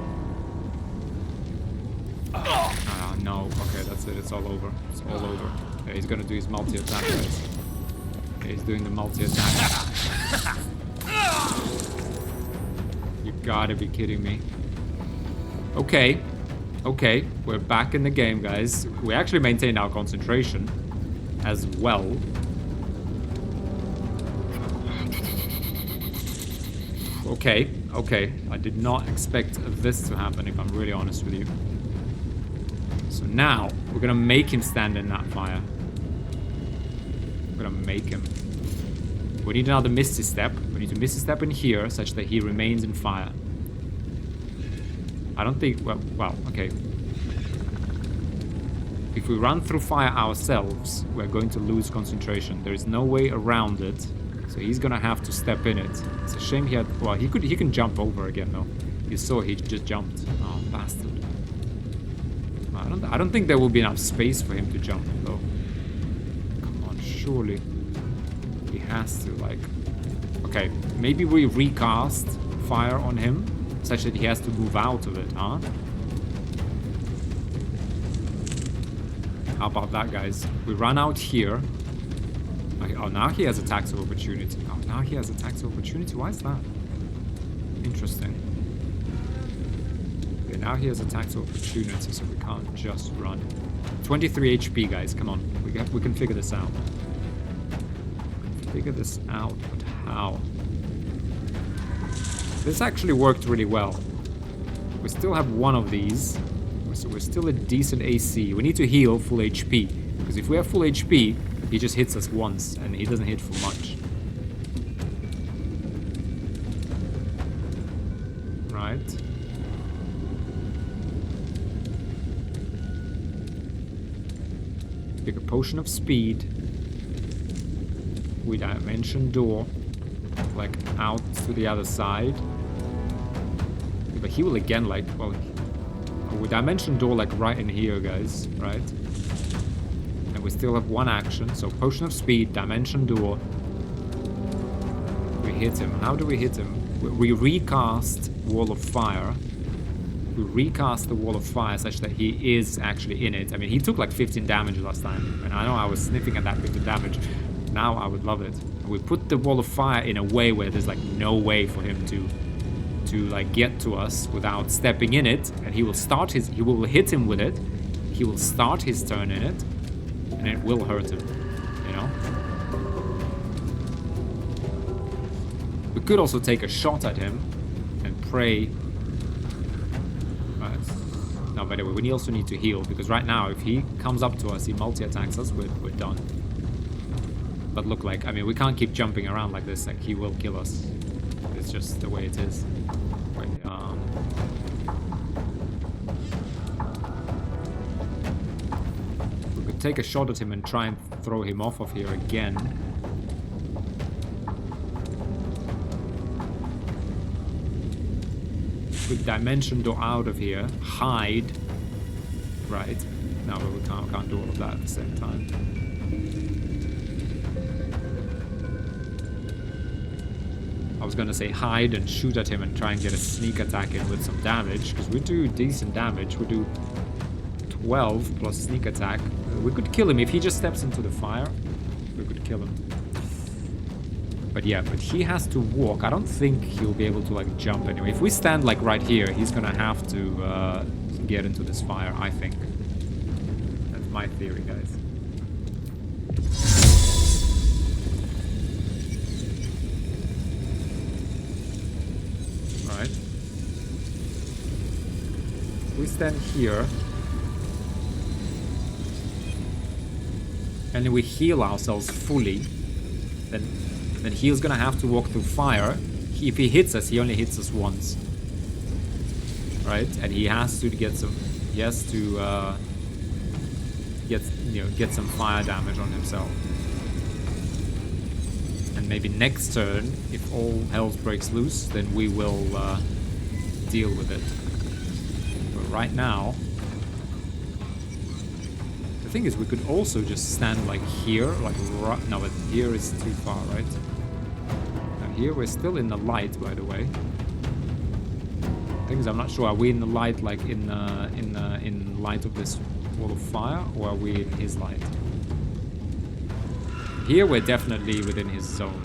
No. Okay, that's it. It's all over. It's all over. Okay, he's gonna do his multi-attack, guys. Okay, he's doing the multi-attack. You gotta be kidding me. Okay. Okay, we're back in the game, guys. We actually maintained our concentration as well. Okay, okay. I did not expect this to happen, if I'm really honest with you. So now, we're gonna make him stand in that fire. I'm gonna make him. We need another Misty Step. We need to Misty Step in here such that he remains in fire. I don't think... Well, okay. If we run through fire ourselves, we're going to lose concentration. There is no way around it. So he's gonna have to step in it. It's a shame he had... Well, he can jump over again, though. You saw he just jumped. Oh, bastard. I don't think there will be enough space for him to jump, though. Come on, surely. He has to, like... Okay, maybe we recast fire on him, such that he has to move out of it, huh? How about that, guys? We run out here. Okay, oh, now he has attacks of opportunity. Oh, now he has attacks of opportunity? Why is that? Interesting. Okay, now he has attacks of opportunity, so we can't just run. 23 HP, guys. Come on. We can figure this out. Figure this out, but how? This actually worked really well. We still have one of these, so we're still a decent AC. We need to heal full HP, because if we have full HP, he just hits us once, and he doesn't hit for much. Right. Pick a potion of speed. We dimension door, like out to the other side. But he will again, like, well, we dimension door like right in here, guys, right? And we still have one action, so potion of speed, dimension door. We hit him. How do we hit him? We recast wall of fire. We recast the wall of fire such that he is actually in it. I mean, he took like 15 damage last time, and I know I was sniffing at that 15 damage. Now I would love it. We put the wall of fire in a way where there's like no way for him to like get to us without stepping in it, and he will hit him with it. He will start his turn in it, and it will hurt him, you know? We could also take a shot at him and pray. No, by the way, we also need to heal, because right now if he comes up to us, he multi-attacks us, we're done. But look, like, I mean, we can't keep jumping around like this, like, he will kill us. It's just the way it is. Wait, we could take a shot at him and try and throw him off of here again. With dimension door out of here, hide. Right. No, but we can't do all of that at the same time. I was gonna say hide and shoot at him and try and get a sneak attack in with some damage, because we do decent damage. We do 12 plus sneak attack. We could kill him if he just steps into the fire. We could kill him. But yeah, but he has to walk. I don't think he'll be able to like jump anyway. If we stand like right here, he's gonna have to get into this fire, I think. That's my theory, guys. Alright. If we stand here and we heal ourselves fully, then he's gonna have to walk through fire. If he hits us, he only hits us once, right? And he has to get some. He has to get some fire damage on himself. And maybe next turn, if all hell breaks loose, then we will deal with it. But right now, the thing is, we could also just stand like here, like no, but here is too far, right? Here we're still in the light, by the way. Thing is, I'm not sure. Are we in the light, like in light of this wall of fire, or are we in his light? Here we're definitely within his zone.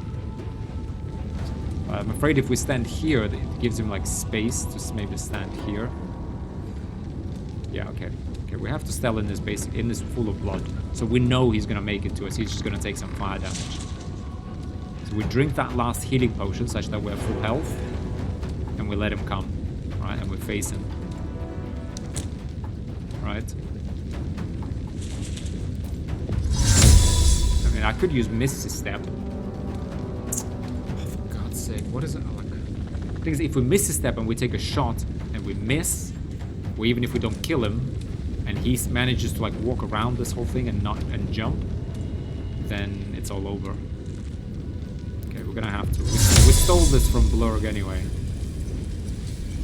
I'm afraid if we stand here, it gives him like space to maybe stand here. Yeah, okay. Okay, we have to stay in this in this pool of blood, so we know he's gonna make it to us. He's just gonna take some fire damage. So we drink that last healing potion such that we're full health, and we let him come, right? And we face him, right? mean, I could use Misty Step. Oh, for God's sake, what is it? Oh, the thing is, if we Misty Step and we take a shot and we miss, or even if we don't kill him, and he manages to like walk around this whole thing and and jump, then it's all over. Okay, we're gonna have to. We stole this from Blurg anyway,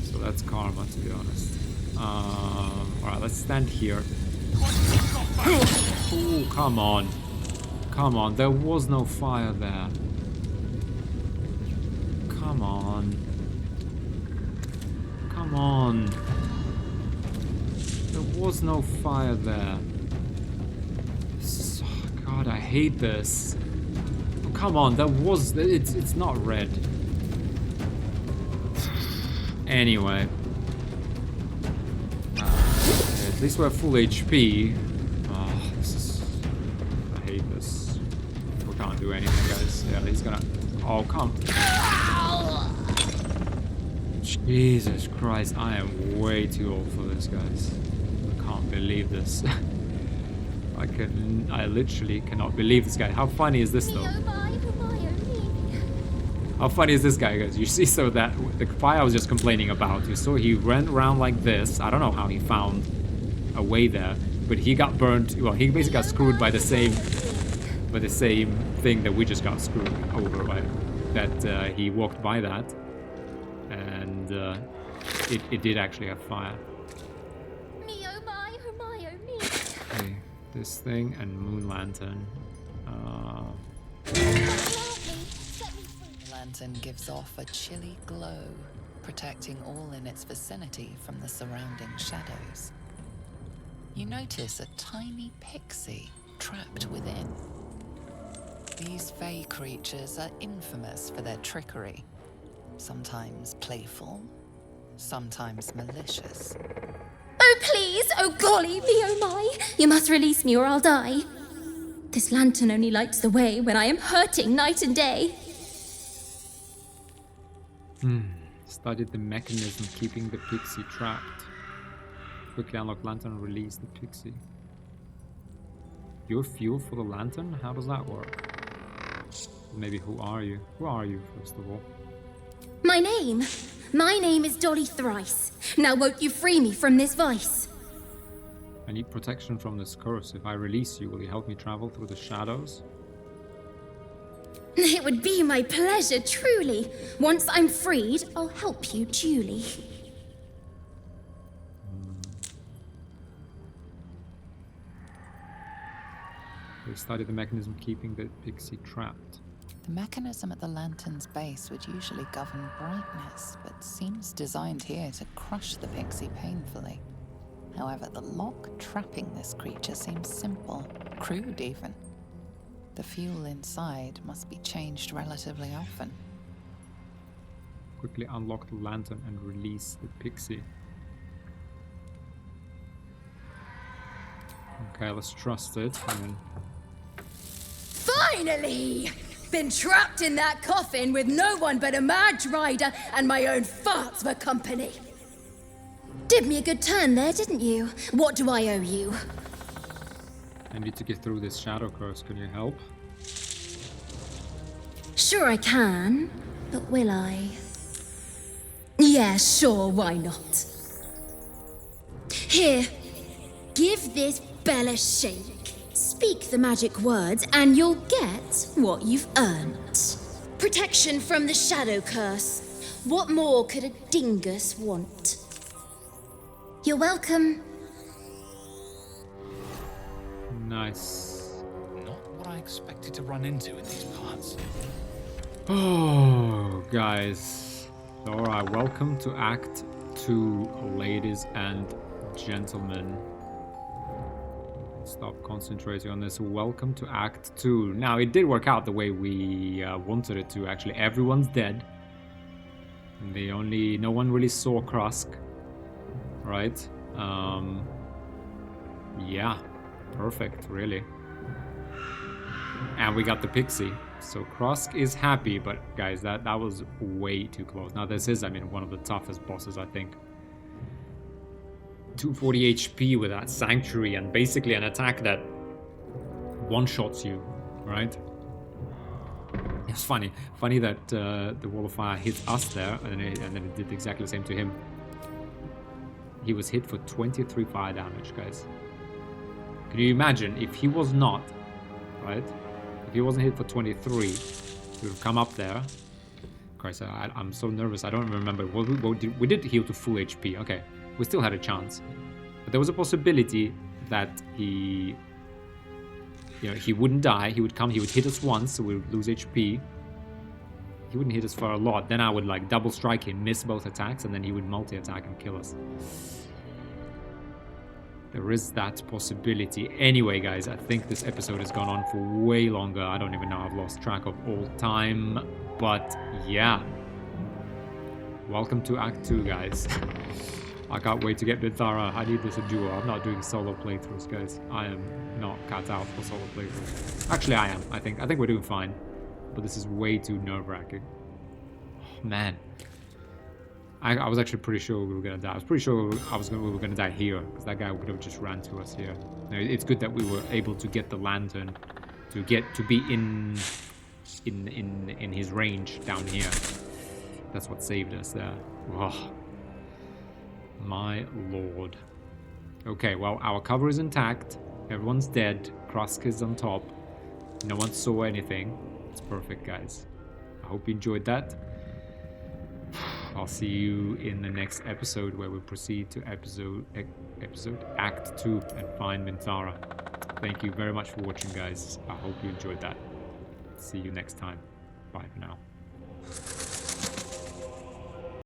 so that's karma, to be honest. Alright, let's stand here. Oh, come on. Come on, there was no fire there. Come on. Come on. There was no fire there. Oh, God, I hate this. Oh, come on, there was... It's not red. Anyway. At least we're full HP. Oh, this is... I hate this. We can't do anything, guys. Yeah, he's gonna... Oh, come... Jesus Christ, I am way too old for this, guys. I can't believe this. I literally cannot believe this guy. How funny is this, though? How funny is this guy, guys? You see, so that the fire I was just complaining about, you saw he ran around like this. I don't know how he found a way there, but he got burned. Well, he basically got screwed by the same thing that we just got screwed over by. That he walked by that, and it did actually have fire. Okay, this thing and Moon Lantern. The lantern gives off a chilly glow, protecting all in its vicinity from the surrounding shadows. You notice a tiny pixie trapped within. These fey creatures are infamous for their trickery. Sometimes playful, sometimes malicious. Oh please, oh golly, me oh my! You must release me or I'll die. This lantern only lights the way when I am hurting night and day. Studied the mechanism keeping the pixie trapped. Quickly unlock lantern and release the pixie. You're fuel for the lantern? How does that work? Maybe who are you? Who are you, first of all? My name is Dolly Thrice. Now won't you free me from this vice? I need protection from this curse. If I release you, will you help me travel through the shadows? It would be my pleasure, truly. Once I'm freed, I'll help you duly. We studied the mechanism keeping the pixie trapped. The mechanism at the lantern's base would usually govern brightness, but seems designed here to crush the pixie painfully. However, the lock trapping this creature seems simple, crude even. The fuel inside must be changed relatively often. Quickly unlock the lantern and release the pixie. Okay, let's trust it. Finally! Been trapped in that coffin with no one but a mad Drider and my own farts for company. Did me a good turn there, didn't you? What do I owe you? I need to get through this shadow curse. Can you help? Sure I can, but will I? Yeah, sure, why not? Here, give this bell a shake. Speak the magic words and you'll get what you've earned. Protection from the shadow curse. What more could a dingus want? You're welcome. Nice. Not what I expected to run into in these parts. Oh, guys. Alright, welcome to Act 2, ladies and gentlemen. Stop concentrating on this. Welcome to Act 2. Now, it did work out the way we wanted it to. Actually, everyone's dead. And no one really saw Krusk. Right? Yeah. Perfect, really. And we got the pixie. So Krusk is happy, but guys, that was way too close. Now, this is, I mean, one of the toughest bosses, I think. 240 HP with that Sanctuary and basically an attack that one-shots you right? It's funny that the wall of fire hit us there, and then it did exactly the same to him. He was hit for 23 fire damage, guys. Can you imagine if he was not, right? If he wasn't hit for 23, he would have come up there. Christ, I'm so nervous. I don't remember. We did heal to full HP. Okay, we still had a chance, but there was a possibility that he, you know, he wouldn't die. He would come. He would hit us once, so we would lose HP. He wouldn't hit us for a lot. Then I would like double strike him, miss both attacks, and then he would multi-attack and kill us. There is that possibility. Anyway, guys, I think this episode has gone on for way longer. I don't even know. I've lost track of all time. But yeah. Welcome to Act 2, guys. I can't wait to get Minthara. I need this a duo. I'm not doing solo playthroughs, guys. I am not cut out for solo playthroughs. Actually, I am. I think we're doing fine. But this is way too nerve-wracking. Oh, man. I was actually pretty sure we were gonna die. I was pretty sure we were gonna die here, because that guy would have just ran to us here. Now, it's good that we were able to get the lantern to be in his range down here. That's what saved us there. Oh, my lord. Okay, well, our cover is intact. Everyone's dead. Krusk is on top. No one saw anything. It's perfect, guys. I hope you enjoyed that. I'll see you in the next episode, where we proceed to Act 2 and find Minthara. Thank you very much for watching, guys. I hope you enjoyed that. See you next time. Bye for now.